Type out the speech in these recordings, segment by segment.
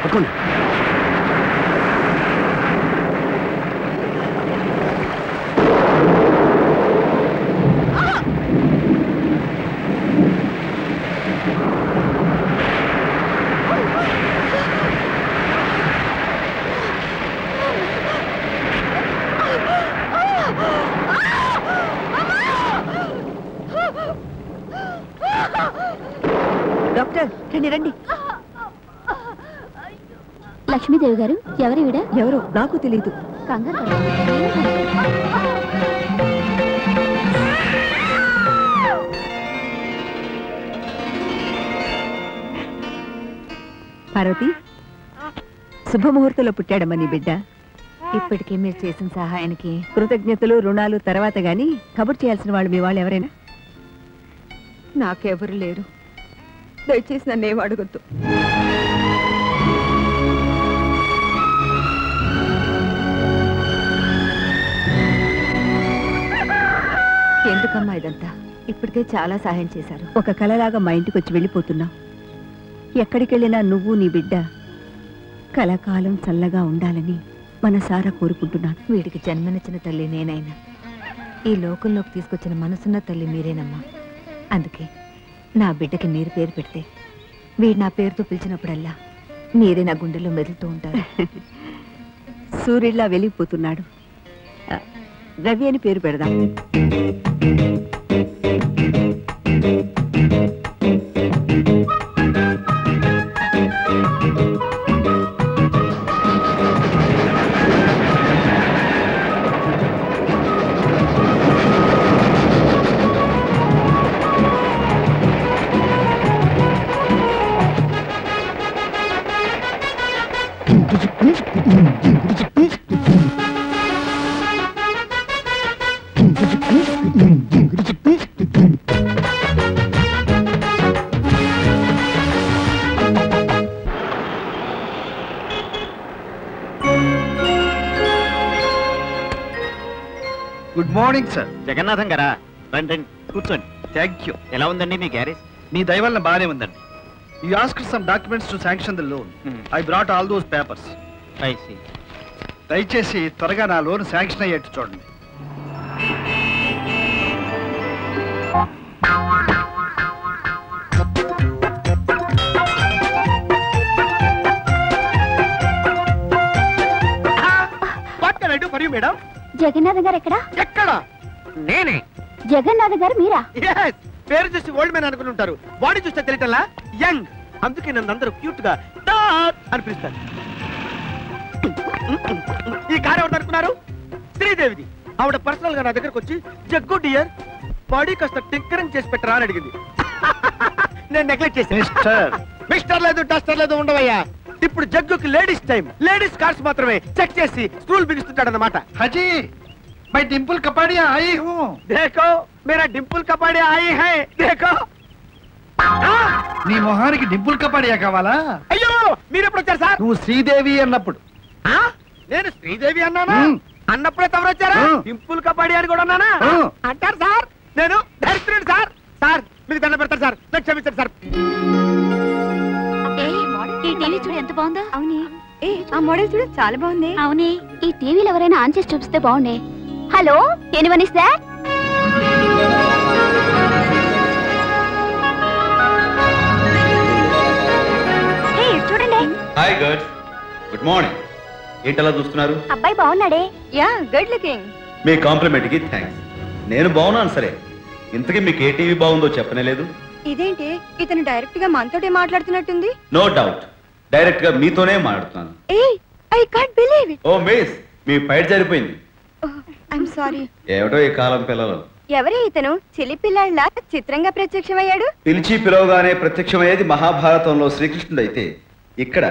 పట్టుకోండి. డాక్టర్ రండి రండి. లక్ష్మీదేవి గారు, ఎవరివిడ? ఎవరు నాకు తెలియదు. కంగారు పార్వతి, శుభముహూర్తంలో పుట్టాడమ్మా నీ బిడ్డ. ఇప్పటికే మీరు చేసిన సహాయానికి కృతజ్ఞతలు రుణాలు తర్వాత గాని కబుర్ చేయాల్సిన వాళ్ళు మీ వాళ్ళు ఎవరైనా? నాకెవరు లేరు. దయచేసి నన్నేం అడగొద్దు. ఎందుకమ్మా ఇదంతా? ఇప్పటికే చాలా సహాయం చేశారు. ఒక కలలాగా మా ఇంటికి వచ్చి వెళ్ళిపోతున్నావు. ఎక్కడికెళ్ళినా నువ్వు నీ బిడ్డ కలకాలం చల్లగా ఉండాలని మనసారా కోరుకుంటున్నాను. వీడికి జన్మనిచ్చిన తల్లి నేనైనా ఈ లోకంలోకి తీసుకొచ్చిన మనసున్న తల్లి మీరేనమ్మా. అందుకే నా బిడ్డకి మీరు పేరు పెడితే వీడు నా పేరుతో పిలిచినప్పుడల్లా మీరే నా గుండెల్లో మెదులుతూ ఉంటారు. సూర్యుడిలా వెలిగిపోతున్నాడు. రవి అని పేరు పెడదాం. Good morning sir. జగన్నాథం గారా, రండి రండి కూర్చోండి. Thank you. ఎలా ఉందండి మీ గ్యారేజ్? మీ దయ వల్ల బాగానే ఉందండి. You asked some documents to sanction the loan. I brought all those papers. దయచేసి త్వరగా నా లోన్ శాంక్షన్ అయ్యేట్టు చూడండి. What can I do for you madam? Jagannath గారు ఎక్కడా? ఎక్కడ? నేనే. జగన్నాథ్ గారు మీరా? yes, పేరు చూసి ఓల్డ్ మ్యాన్ అనుకుని ఉంటారు. బాడీ చూస్తే తెలియటల్లా యంగ్. అందుకే నన్ను అందరూ క్యూట్ గా డాట్ అని పిలుస్తారు. ఈ కారు ఎవరు అనుకున్నారు? శ్రీదేవిది. ఆవిడ పర్సనల్ గా నా దగ్గరకు వచ్చి జగ్గు డియర్ బాడీ కాస్త టింకరింగ్ చేసి పెట్టరా అని అడిగింది. నేను నెగ్లెక్ట్ చేసి మిస్టర్ లేదు టస్టర్ లేదు ఉండవయ్యా. ఇప్పుడు జగ్గుకి లేడీస్ టైం. లేడీస్ కార్స్ మాత్రమే చెక్ చేసి స్క్రూల్ బిగిస్తుంటాడు అన్నమాట. హజీ मैं डिम्पल कपाड़िया आई हूँ. देखो मेरा डिम्पल कपाड़िया आई है. देखो నీ మొహానికి డింపుల్ కపాడియా కావాలా? అయ్యో మీరు ఎప్పుడు వచ్చారు సార్? నువ్వు శ్రీదేవి అన్నప్పుడు. నేను శ్రీదేవి అన్నానా? అన్నప్పుడే తమరు వచ్చారా? డింపుల్ కపాడియా అని కూడా అన్నానా? అంటారు సార్. నేను డైరెక్టర్ సార్. సార్ మీకు దండ పెడతారు సార్. నాకు క్షమించండి సార్. ఈ టీవీ చూడు ఎంత బాగుందో. అవునే, ఆ మోడల్ చూడు చాలా బాగుంది. అవునే, ఈ టీవీలో ఎవరైనా ఆన్ చేసి చూపిస్తే బాగుండే. Hello, anyone is that? చూడండి. Hi girls, good morning. ఏంటలా చూస్తున్నారు? అబ్బాయి బాగున్నాడే. Yeah, good looking. మీ కాంప్లిమెంట్ కి థ్యాంక్స్. నేను బాగున్నాను సరే, ఇంతకీ మీకు ఏ టీవీ బాగుందో చెప్పనే లేదు. ఇదేంటి, ఇతను డైరెక్ట్ గా మనతోటే మాట్లాడుతున్నట్టుంది. నో డౌట్, డైరెక్ట్ గా మీతోనే మాట్లాడుతున్నాను. I can't believe it. Oh miss, మీ ఫైట్ జరిపోయింది. I'm sorry. ఏమిటో ఈ కాలం పిల్లలు. ఎవరే ఇతను? చిలి పిల్లాళ్ళ చిత్రంగా ప్రత్యక్షమయ్యాడు. పిలిచి పిలవగానే ప్రత్యక్షమయ్యేది మహాభారతంలో శ్రీకృష్ణుడు అయితే, ఇక్కడ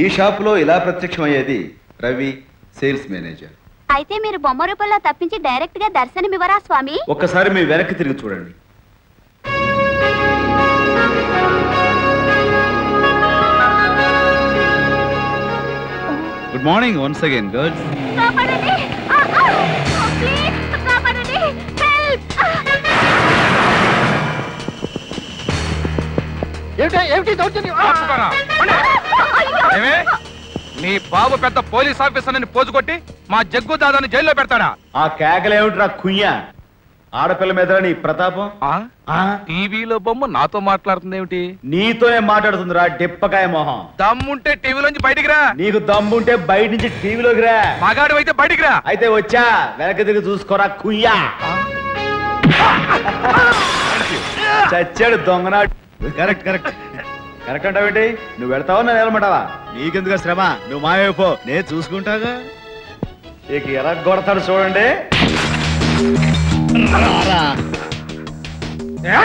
ఈ షాపులో ఇలా ప్రత్యక్షమయ్యేది రవి, సేల్స్ మేనేజర్. అయితే మీరు బొమ్మ రూపంలో తప్పించి డైరెక్ట్ గా దర్శనమివ్వరా స్వామి? ఒక్కసారి మీ వెనక్కి తిరిగి చూడండి. Good morning once again girls. నీ బాబు పెద్ద పోలీస్ ఆఫీసర్ అని పోజు కొట్టి మా జగ్గు దాదాని జైల్లో పెడతాడా? ఆ కేకలేమిట్రా కుయ్యా? ఆడపిల్ల మీద నీ ప్రతాపం. టీవీలో బొమ్మ నాతో మాట్లాడుతుంది ఏమిటి? నీతోనే మాట్లాడుతుందిరా డిప్పకాయ మొహం. దమ్ముంటే టీవీలోంచి బయటికి రా. నీకు దమ్ముంటే బయట నుంచి టీవీలోకి రా. మగాడు అయితే బయటికి రా. అయితే వచ్చా వెనక తిరిగి చూసుకోరా కుయ్యా. చచ్చాడు దొంగనాడు. కరెక్ట్ కరెక్ట్ కరెక్ట్ అంటావేంటి? నువ్వు వెళ్తావా నేను వెళ్ళమంటావా? నీకెందుకు శ్రమ, నువ్వు మాయైపో, నేను చూసుకుంటాగా. ఇక ఎలా కొడతాడు చూడండి.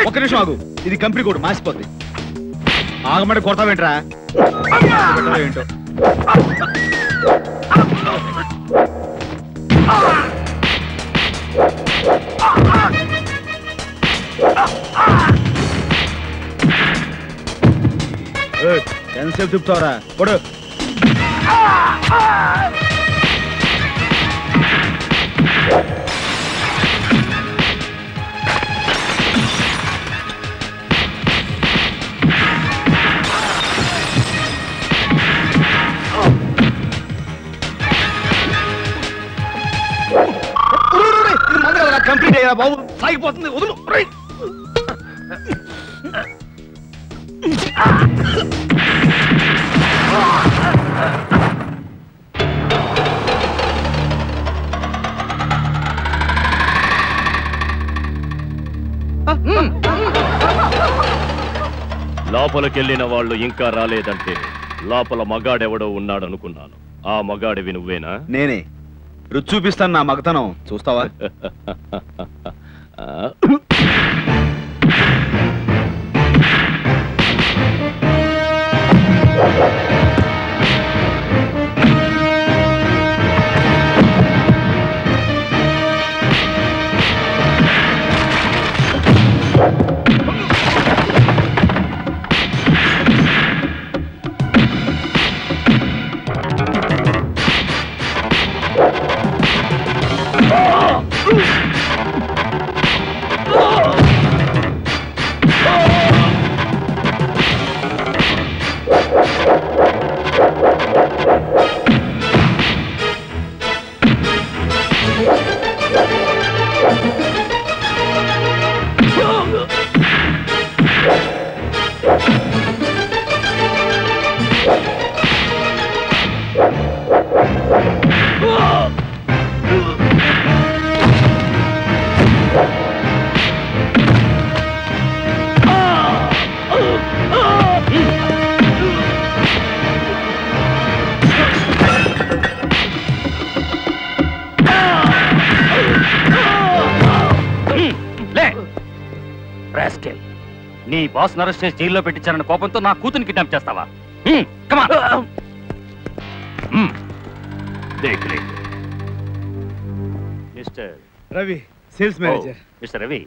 ఒక్క నిమిషం ఆగు, ఇది కంపెనీ కోడ్ మాసిపోద్ది. ఆగమంటే కొడతావేంట్రా? ఏంటో ఎంతసేపు తిప్పుతావరా? కొడు. కంప్లీట్ అయ్యా బాబు, సాగిపోతుంది. వదులు. లోపలికెళ్ళిన వాళ్ళు ఇంకా రాలేదంటే లోపల మగాడెవడో ఉన్నాడనుకున్నాను. ఆ మగాడివి నువ్వేనా? నేనే. రుచి చూపిస్తాను నా మగతనం, చూస్తావా? నీ బాస్ అరెస్ట్ చేసి జైల్లో పెట్టించారన్న కోపంతో నా కూతుని కిడ్నాప్ చేస్తావా? Mister Ravi, sales manager. Mister Ravi,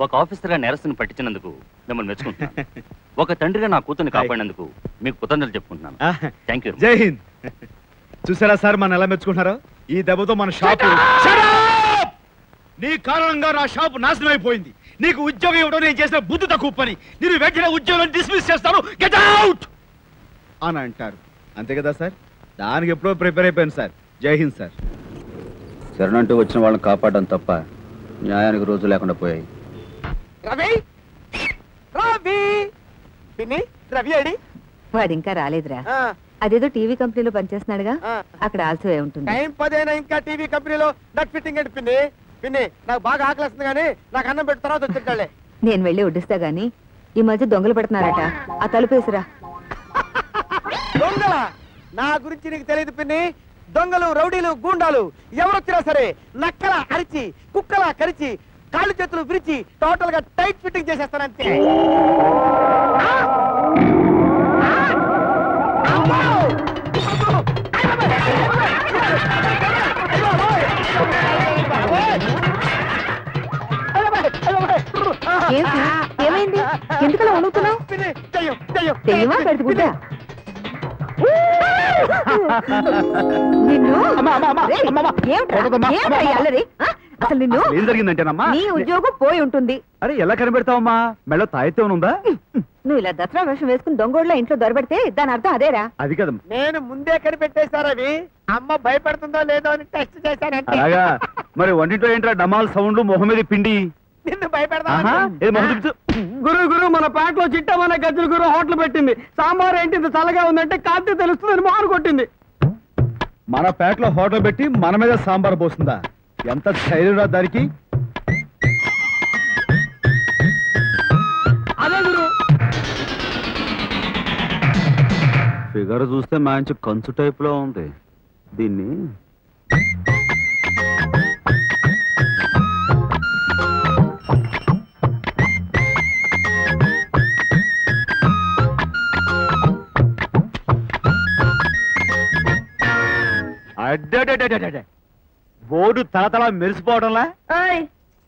ఒక ఆఫీసర్గా నేరస్తుని పట్టించినందుకు మిమ్మల్ని మెచ్చుకుంటున్నాను. ఒక తండ్రిగా నా కూతుర్ని కాపాడినందుకు మీకు కృతజ్ఞతలు చెప్పుకుంటున్నాను. Thank you. జై హింద్. చూసారా సార్ మన ఎలా మెచ్చుకుంటున్నారో? ఈ దెబ్బతో మన షాపు, నీ కారణంగా నా షాపు నాశనం అయిపోయింది. నీకు ఉద్యోగం ఇవ్వడం నేను చేసిన బుద్ధి తక్కువ పని. నేను వెంటనే ఉద్యోగం డిస్మిస్ చేస్తాను, గెట్ అవుట్ అని అంటారు. అంతే కదా సార్? దానికి ఎప్పుడో ప్రిపేర్ అయిపోయాను సార్. జై హింద్ సార్. శరణంటూ వచ్చిన వాళ్ళని కాపాడడం తప్ప న్యాయానికి రోజు లేకుండా పోయాయి. రవి, రవి, పిన్ని, రవి అడి. వాడు ఇంకా రాలేదురా. అదేదో టీవీ కంపెనీలో పనిచేస్తున్నాడుగా, అక్కడ ఆల్సో ఉంటుంది. టైం 10 అయినా ఇంకా టీవీ కంపెనీలో నట్ ఫిట్టింగ్ ఏంటి పిన్ని? పిన్ని, నాకు బాగా ఆకలిస్తుంది కానీ నాకు అన్నం పెట్టిన తర్వాత వచ్చింటాలే. నేను వెళ్ళి వడ్డిస్తా గానీ ఈ మధ్య దొంగలు పెడుతున్నారట, ఆ తలుపేసిరా. దొంగల నా గురించి నీకు తెలియదు పిన్ని. దొంగలు, రౌడీలు, గూండాలు ఎవరొచ్చినా సరే నక్కలా అరిచి, కుక్కలా కరిచి, కాళ్ళు చేతులు విరిచి టోటల్ గా టైట్ ఫిట్టింగ్ చేసేస్తానంతే. ఏమైంది? ఎందుకలా వణుకుతున్నావు? దెయ్యమా పెడుతుకుంటా నిన్ను? అసలు నిన్ను ఏం జరిగిందంటేనమ్మా, నీ ఉద్యోగం పోయి ఉంటుంది. అరే ఎలా కనిపెడతావమ్మా? మెళ్ళ తాయితే ఉందా? నువ్వు ఇలా దసరా వేషం వేసుకుని దొంగోళ్ళ ఇంట్లో దొరబడితే దాని అర్థం అదేరా. అది కదమ్మా. నేను ముందే కనిపెట్టేశారు అవి. అమ్మ భయపడుతుందో లేదో అని టెస్ట్ చేశానంటే. అలాగా మరి వంటింట్లో ఏంట్రా డమాల్ సౌండ్లు మొహం మీద పిండి? నిన్ను భయపెడతా. గురు మన పేటలో చిట్టమనే గజ్జల గురు హోటల్ పెట్టింది. సాంబార్ ఏంటి ఇంత చల్లగా ఉందంటే కాంతి తెలుస్తుందని మోహన్ కొట్టింది. మన పేటలో హోటల్ పెట్టి మన మీద సాంబార్ పోస్తుందా? ఎంత ధైర్యం దానికి? అదే గురు. ఫిగర్ చూస్తే మంచి కంచు టైప్ లో ఉంది. దీన్ని బోర్డు తలతల మెరిసిపోవడంలా.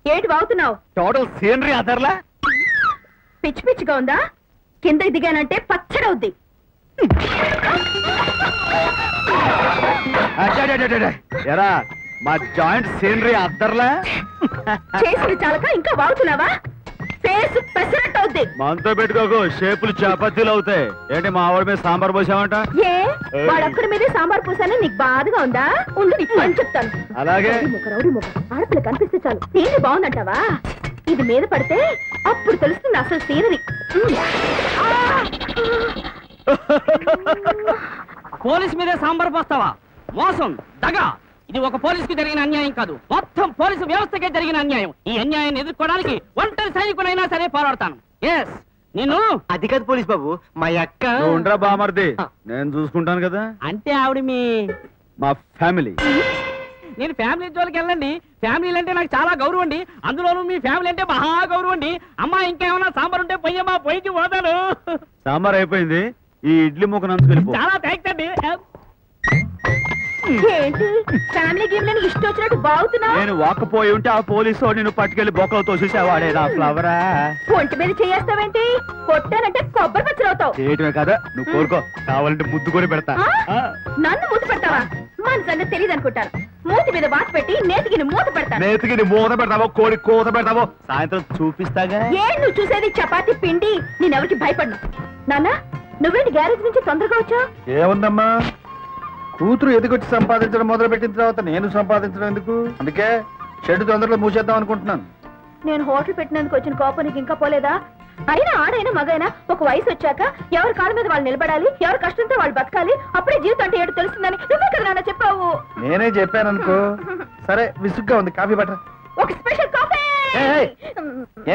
ఏంటి బాగుతున్నావు? Total scenery అదర్లా. పిచ్చి పిచ్చిగా ఉందా? కిందకి దిగానంటే పచ్చడవుద్ది. ఎరా మా జాయింట్ సీనరీ అద్దర్లా. చేసిన చాలక ఇంకా బాగుతున్నావా? ఫేస్ పెసరట్టు అవుద్ది. మనతో పెట్టుకోకు, షేపులు చపాతీలు అవుతాయి. ఏంటి మా ఆవిడ మీద సాంబార్ పోసామంట? ఏ వాడొక్కడి మీదే సాంబార్ పూసాను నీకు బాధగా ఉందా? ఉండు నీకు అని చెప్తాను. అలాగే రౌడీ మొగ ఆడపిల్ల కనిపిస్తే చాలు సీనరీ బాగుందంటావా? ఇది మీద పడితే అప్పుడు తెలుస్తుంది అసలు సీనరీ. పోలీస్ మీదే సాంబార్ పోస్తావా? మోసం, దగా. ఇది ఒక పోలీసుకు జరిగిన అన్యాయం కాదు, మొత్తం పోలీసు వ్యవస్థకే జరిగిన అన్యాయం. ఈ అన్యాయాన్ని ఎదుర్కోవడానికి ఒంటరి సైనికునైనా సరే పోరాడతాను. ఎస్ నేను. అది కాదు పోలీస్ బాబు, మా అక్క. ఉండరా బామర్ది, నేను చూసుకుంటాను కదా. అంటే ఆవిడ మీ మా ఫ్యామిలీ. నేను ఫ్యామిలీ జోలికి వెళ్ళండి. ఫ్యామిలీలు అంటే నాకు చాలా గౌరవం అండి. అందులోనూ మీ ఫ్యామిలీ అంటే మహా గౌరవం అండి. అమ్మా ఇంకేమన్నా సాంబార్ ఉంటే పొయ్యమ్మా, పొయ్యికి పోతాను. సాంబార్ అయిపోయింది, ఈ ఇడ్లీ ముక్క నంచు వెళ్ళిపో. చాలా థ్యాంక్స్ అండి. ఏంటి ఫ్యామిలీ గేమ్ లని ఇష్టం వచ్చినట్టు బాగుతున్నావు? నేను వాకపోయి ఉంటే ఆ పోలీసు నేను పట్టుకెళ్లి బొక్కలతో చూసేవాడే నా ఫ్లవరా. ఒంటి మీద చేస్తావేంటి? కొట్టానంటే కొబ్బరి పచ్చలవుతావు. చేయటమే కదా, నువ్వు కోరుకో, కావాలంటే ముద్దు కొని పెడతా. నన్ను మూత పెడతావా? మనసన్న తెలియదు అనుకుంటాను. మూతి మీద వాత పెట్టి నేతికి మూత పెడతాను. నేతికి మూత పెడతావో, కోడి కోత పెడతావో సాయంత్రం చూపిస్తాగా. ఏ నువ్వు చూసేది చపాతి పిండి. నేనెవరికి భయపడ్ను. నాన్న నువ్వేంటి గ్యారేజ్ నుంచి తొందరగా వచ్చా? ఏముందమ్మా, కూతురు ఎదిగొచ్చి సంపాదించడం మొదలు పెట్టిన తర్వాత నేను సంపాదించడం ఎందుకు? అందుకే షెడ్ తొందరలో మూసేద్దాం అనుకుంటున్నాను. నేను హోటల్ పెట్టినందుకు వచ్చిన కోపానికి ఇంకా పోలేదా? అయినా ఆడైనా మగైనా ఒక వయసు వచ్చాక ఎవరి కాళ్ళ మీద వాళ్ళు నిలబడాలి, ఎవరి కష్టంతో వాళ్ళు బతకాలి. అప్పుడే జీవితం అంటే ఏడు తెలుస్తుందని నువ్వే కదా నాన్న చెప్పావు. నేనే చెప్పాను అనుకో. సరే విసుగ్గా ఉంది, కాఫీ బట్టర్. ఒక స్పెషల్ కాఫీ.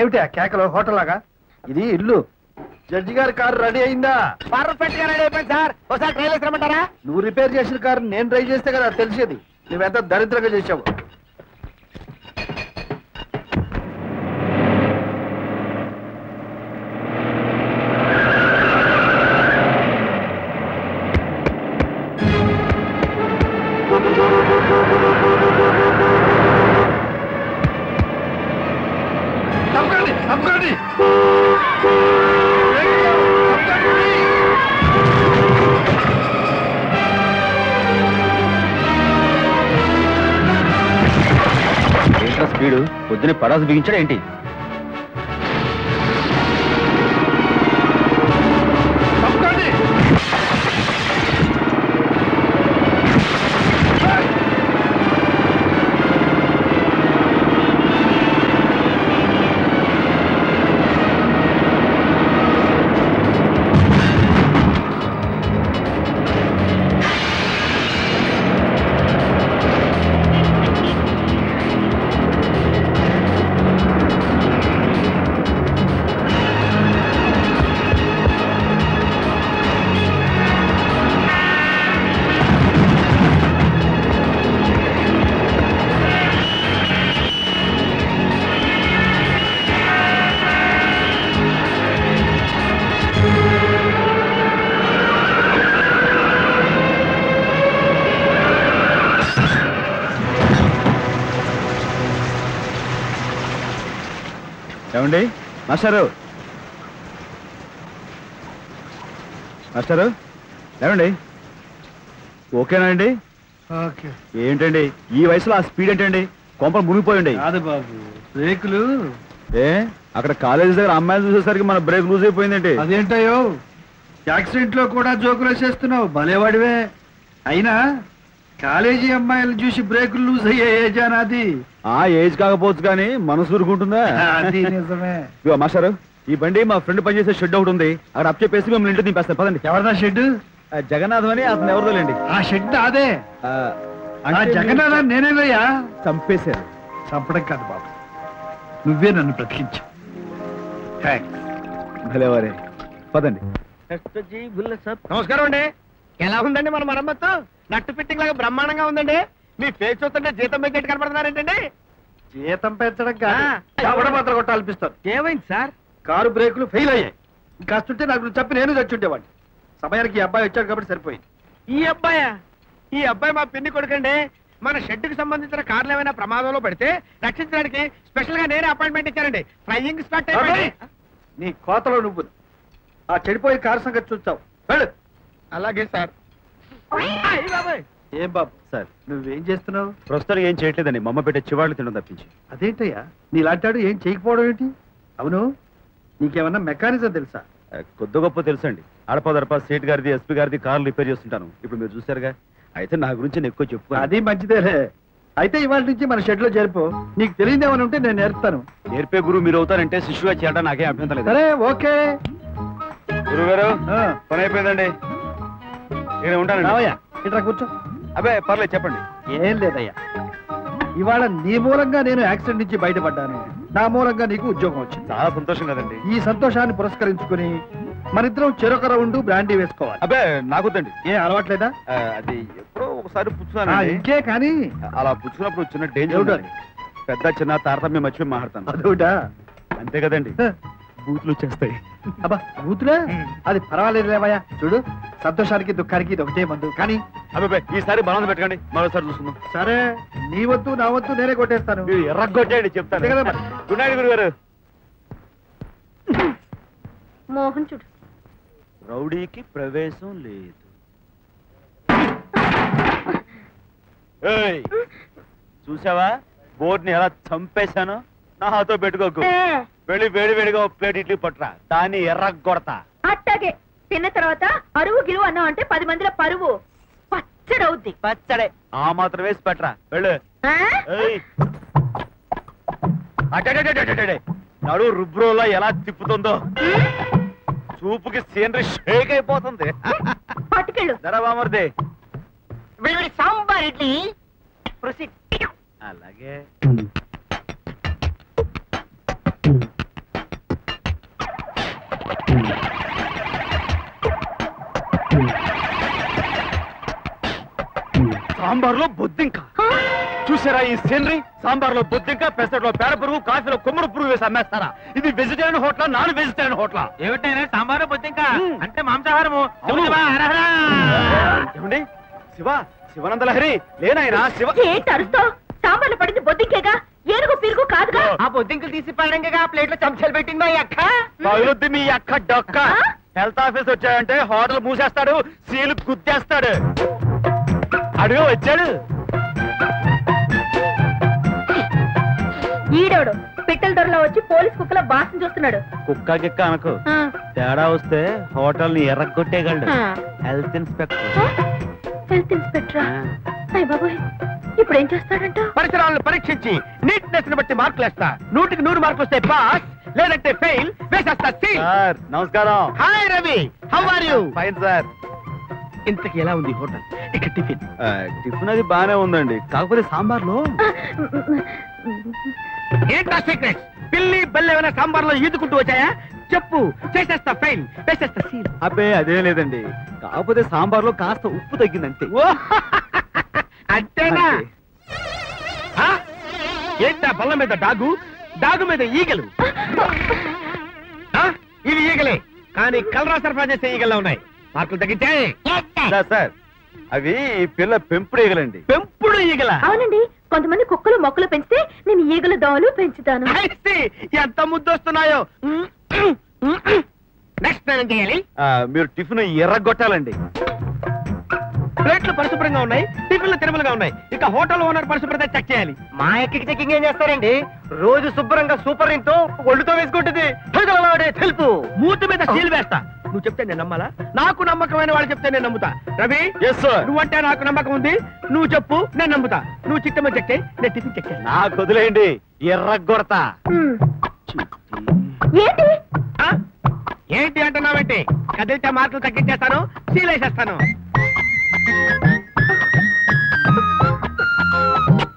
ఏమిటి ఆ కేకలో? హోటల్ లాగా ఇది ఇల్లు. జడ్జి గారి కారు రెడీ అయిందా? పర్ఫెక్ట్ గా రెడీ అయిపోయింది సార్. ఒకసారి ట్రైల్ వేసుకోమంటారా? నువ్వు రిపేర్ చేసిన కారు నేను డ్రైవ్ చేస్తే కదా తెలిసేది. నువ్వెంత దరిద్రంగా చేసావు. తప్పకండి, తప్పకండి. స్పీడు పొద్దునే పడాసు బిగించాడు ఏంటి? ఏమండి మాస్టారు, మాస్టారు ఏమండి, ఓకేనా అండి? ఏంటండి ఈ వయసులో ఆ స్పీడ్ ఏంటండి? కొంపలు మునిగిపోయండి. కాదు బాబు, బ్రేకులు ఏ అక్కడ కాలేజీ దగ్గర అమ్మాయిలు చూసేసరికి మన బ్రేక్ లూజ్ అయిపోయిందంటే అదేంటయ్యో యాక్సిడెంట్ లో కూడా జోకులు వేసేస్తున్నావు భలేవాడివే. అయినా కాలేజీ అమ్మాయిలు చూసి బ్రేకులు లూజ్ అయ్యే ఏజ్ అనాది. ఆ ఏజ్ కాకపోవచ్చు కానీ మనసు ఊరుకుంటుందా? అది నిజమే. ఇదిగో మాస్టారు, ఈ బండి మా ఫ్రెండ్ పనిచేసే షెడ్ ఒకటి ఉంది, అక్కడ అప్ చెప్పేసి మిమ్మల్ని ఇంటికి దింపేస్తాను పదండి. ఎవరిదా షెడ్? జగన్నాథం అని అతను ఎవరిదో లేండి. ఆ షెడ్ అదే జగన్నాథం నేనేనయ్యా. చంపేశారు. చంపడం కాదు బాబు, నువ్వే నన్ను బ్రతికించు. భలేవారే, పదండి. నమస్కారం అండి. ఎలా ఉందండి మన మరమ్మత్తు? నట్టు ఫిట్టింగ్ లాగా బ్రహ్మాండంగా ఉందండి. మీ ఫేస్ చూస్తుంటే జీతం పెంచేట్టు కనపడుతున్నారేంటండి? జీతం పెంచడం కాదు, మాత్రం కొట్టాలనిపిస్తారు. ఏమైంది సార్? కారు బ్రేకులు ఫెయిల్ అయ్యాయి. ఇంకాస్తుంటే నాకు చెప్పి నేను చచ్చుండేవాడిని. సమయానికి ఈ అబ్బాయి వచ్చాడు కాబట్టి సరిపోయింది. ఈ అబ్బాయా? ఈ అబ్బాయి మా పిన్ని కొడుకండి. మన షెడ్కి సంబంధించిన కార్లు ఏమైనా ప్రమాదంలో పడితే రక్షించడానికి స్పెషల్ గా నేనే అపాయింట్మెంట్ ఇచ్చానండి. Flying spot. నీ కోతలో నువ్వు ఆ చెడిపోయే కారు సంగతి చూస్తావు. వెళ్ళు. అలాగే సార్. ఏం బాబు సార్ నువ్వేం చేస్తున్నావు? ప్రస్తుతానికి ఏం చేయట్లేదండి, మమ్మ పెట్టే చివాళ్ళు తినడం తప్పించి. అదేంటయ్యా నీలాంటాడు ఏం చేయకపోవడం ఏంటి? అవును, నీకేమన్నా మెకానిజం తెలుసా? కొద్ది గొప్ప తెలుసండి. అడపదడప సేట్ గారిది, ఎస్పీ గారిది కార్లు రిపేర్ చేస్తుంటాను. ఇప్పుడు మీరు చూసారుగా. అయితే నా గురించి నేను ఎక్కువ చెప్పు. అది మంచిదేలే. అయితే ఇవాళ నుంచి మన షెడ్ లో చేరిపో. నీకు తెలియదేమని ఉంటే నేను నేర్పుతాను. నేర్పే గురువు మీరు అవుతారంటే శిష్యుగా చేయడం నాకేం అభ్యంతరం లేదు. సరే ఓకే. గురువు గారు పని అయిపోయిందండి, నేను ఉంటాను. రావయ్యా, ఇట్లా కూర్చో. అబ్బే పర్లేదు, చెప్పండి. ఏం లేదయ్యా, ఇవాళ నీ మూలంగా నేను యాక్సిడెంట్ నుంచి బయటపడ్డాను. నా మూలంగా నీకు ఉద్యోగం వచ్చింది. చాలా సంతోషం కదండి. ఈ సంతోషాన్ని పురస్కరించుకుని మనిద్దరం చెరొక రౌండ్ బ్రాండీ వేసుకోవాలి. అబ్బే నాకొద్దండి. ఏ అలవాట్లేదా? అది ఎప్పుడో ఒకసారి పుచ్చుకున్నాను. ఇంకే కానీ అలా పుచ్చుకున్నప్పుడు చిన్న డేంజర్ ఉంటుంది. పెద్ద చిన్న తారతమ్యం మర్చిపోయి మాట్లాడతాను. అదొకటా? అంతే కదండి, బూతులు వచ్చేస్తాయి. అబ్బా బూతులే? అది పర్వాలేదు లేవయ్యా. చూడు, సంతోషానికి దుఃఖానికి ఇది ఒకటే మందు. కానీ అబ్బాయి ఈసారి బలం పెట్టకండి, మరోసారి చూసుకుందాం. సరే, నీ వద్దు నా వద్దు నేనే కొట్టేస్తాను. మీరు ఎర్రగొట్టేయండి చెప్తాను కదా. గుడ్ నైట్ గురుగారు. మోహన్ చూడు, రౌడీకి ప్రవేశం లేదు. ఏయ్, చూసావా బోర్డుని ఎలా చంపేశాను? నాతో పెట్టుకోకు. వెళ్ళి వేడి వేడిగా ప్లేట్ ఇడ్లీ పట్టురా, దాన్ని ఎర్రగొడతా. అట్టాగే తిన్న తర్వాత అరువు గిరువు అన్నావు అంటే 10 మందిలో పరువు పచ్చడవుద్ది. పచ్చడే ఆ మాత్రం వేసి పట్టరా, వెళ్ళు. నడు రుబ్రోలా ఎలా తిప్పుతుందో, చూపుకి సీనరీ షేక్ అయిపోతుంది. పట్టుకెళ్ళు. ధరబామర్దే సాంబార్ ఇడ్లీ. అలాగే. సాంబార్లో బొద్దింక చూసారా? ఈ సీనరీ. సాంబార్లో బొద్దింక, పెసరలో పేడ పురుగు, కాఫీలో కొమ్మడి పురుగు వేసి అమ్మేస్తారా? ఇది వెజిటేరియన్ హోటలా, నాన్ వెజిటేరియన్ హోటలా? ఏమిటైనా సాంబారు బొద్దింక అంటే మాంసాహారము. ఏమండి శివ, శివనందలహరి లేనాయనా? శివ ఏంటి అరుస్తావు? సాంబార్లో పడింది బొద్దింకేగా, ఏనుగు పిరుగు కాదుగా. ఆ బొద్దింకలు తీసి పడంగా ప్లేట్ లో చెంచాలు పెట్టింది మా అక్క. పగులుద్ది మీ అక్క డొక్క. హెల్త్ ఆఫీస్ వచ్చాయంటే హోటల్ మూసేస్తాడు, సీలు గుద్దేస్తాడు. అడుగు వచ్చాడు. ఈడోడు పిట్టల దొరలో వచ్చి పోలీస్ కుక్కల బాసం చూస్తున్నాడు. కుక్క గిక్క అనకు, తేడా వస్తే హోటల్ ని ఎర్రగొట్టేయగలడు. Health inspector. హెల్త్ ఇన్స్పెక్టరా? అయ్య బాబోయ్, ఇప్పుడు ఏం చేస్తాడంట? పరిసరాలను పరీక్షించి నీట్నెస్ ని బట్టి మార్కులు వేస్తా. 100కి 100 మార్కులు వస్తే పాస్, లేదంటే ఫెయిల్. వేసేస్తా. సార్ నమస్కారం. Hi Ravi, how are you? Fine sir. ఇంతకి ఎలా ఉంది హోటల్? ఇక టిఫిన్ టిఫిన్ అది బానే ఉందండి, కాకపోతే సాంబార్లో ఏంటా సీక్రెట్స్? పిల్లి బల్లి ఏమైనా సాంబార్లో ఈదుకుంటూ వచ్చాయా? చెప్పు, చేసేస్తా ఫెయిల్, వేసేస్తా సీల్. అబ్బే అదేం లేదండి, కాకపోతే సాంబార్లో కాస్త ఉప్పు తగ్గిందంటే. అంతేనా? ఏంటా బల్ల మీద డాగు, డాగు మీద ఈగలు? ఇవి ఈగలే, కానీ కలరా సరఫరా చేసే ఈగల్లో ఉన్నాయి. మార్కులు తగ్గించాయి. సార్ అవి పిల్ల పెంపుడు ఈగలండి. పెంపుడు ఈగల? అవునండి, కొంతమంది కుక్కలు మొక్కలు పెంచితే నేను ఈగల దోమలు పెంచుతాను. ఎంత ముద్దొస్తున్నాయో. నెక్స్ట్ ఏం చేయాలి? మీరు టిఫిన్ ఎర్రగొట్టాలండి. ప్లేట్లు పరిశుభ్రంగా ఉన్నాయి, టిఫిన్లు తిరుమలుగా ఉన్నాయి. ఇక హోటల్ ఓనర్ పరిశుభ్రత చెక్ చేయాలి. మా ఎక్కి చెక్కింగ్ ఏం చేస్తారండి? రోజు శుభ్రంగా సూపర్ తో ఒళ్ళుతో వేసుకుంటుంది. తెలుపు మూతి మీద సీల్ వేస్తా. నువ్వు చెప్తే నేను నమ్మాలా? నాకు నమ్మకమైన వాళ్ళు చెప్తే నేను నమ్ముతా. రవి, నువ్వంటే నాకు నమ్మకం ఉంది. నువ్వు చెప్పు, నేను నమ్ముతా. నువ్వు చిట్టమ్మ చెక్కే, నేను టిఫిన్ చెక్కే. నాకు వదిలేయండి, ఎర్రగొడతా. ఏంటి అంటున్నావేంటి? కదిలితే మార్కులు తగ్గించేస్తాను, సీల్ వేసేస్తాను.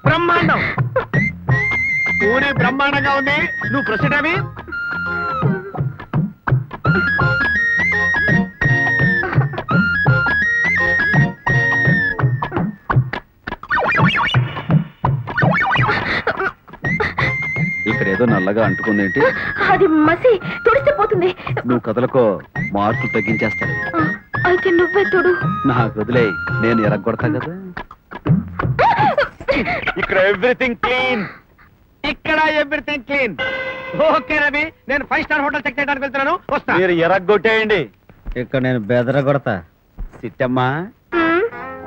బ్రహ్మాండం, పూరి బ్రహ్మాండంగా ఉంది. నువ్వు ప్రొసీడ్ అవి. ఇక్కడ ఏదో నల్లగా అంటుకుందేంటి? అది మసి తుడిస్తే పోతుంది. నువ్వు కథలకో, మార్కులు తగ్గించేస్తాడు. అయితే నువ్వే తోడు. నాకు వదిలే, నేను ఎరగొడతా కదా. ఇక్కడ ఎవ్రీథింగ్ క్లీన్. ఇక్కడ ఎవ్రీథింగ్ క్లీన్. ఓకే రవి, నేను 5 స్టార్ హోటల్ చెక్ చేయడానికి వెళ్తున్నాను. వస్తా. మీరు ఎరగొట్టేయండి. ఇక్కడ నేను బెదరగొడతా. సిట్టమ్మా,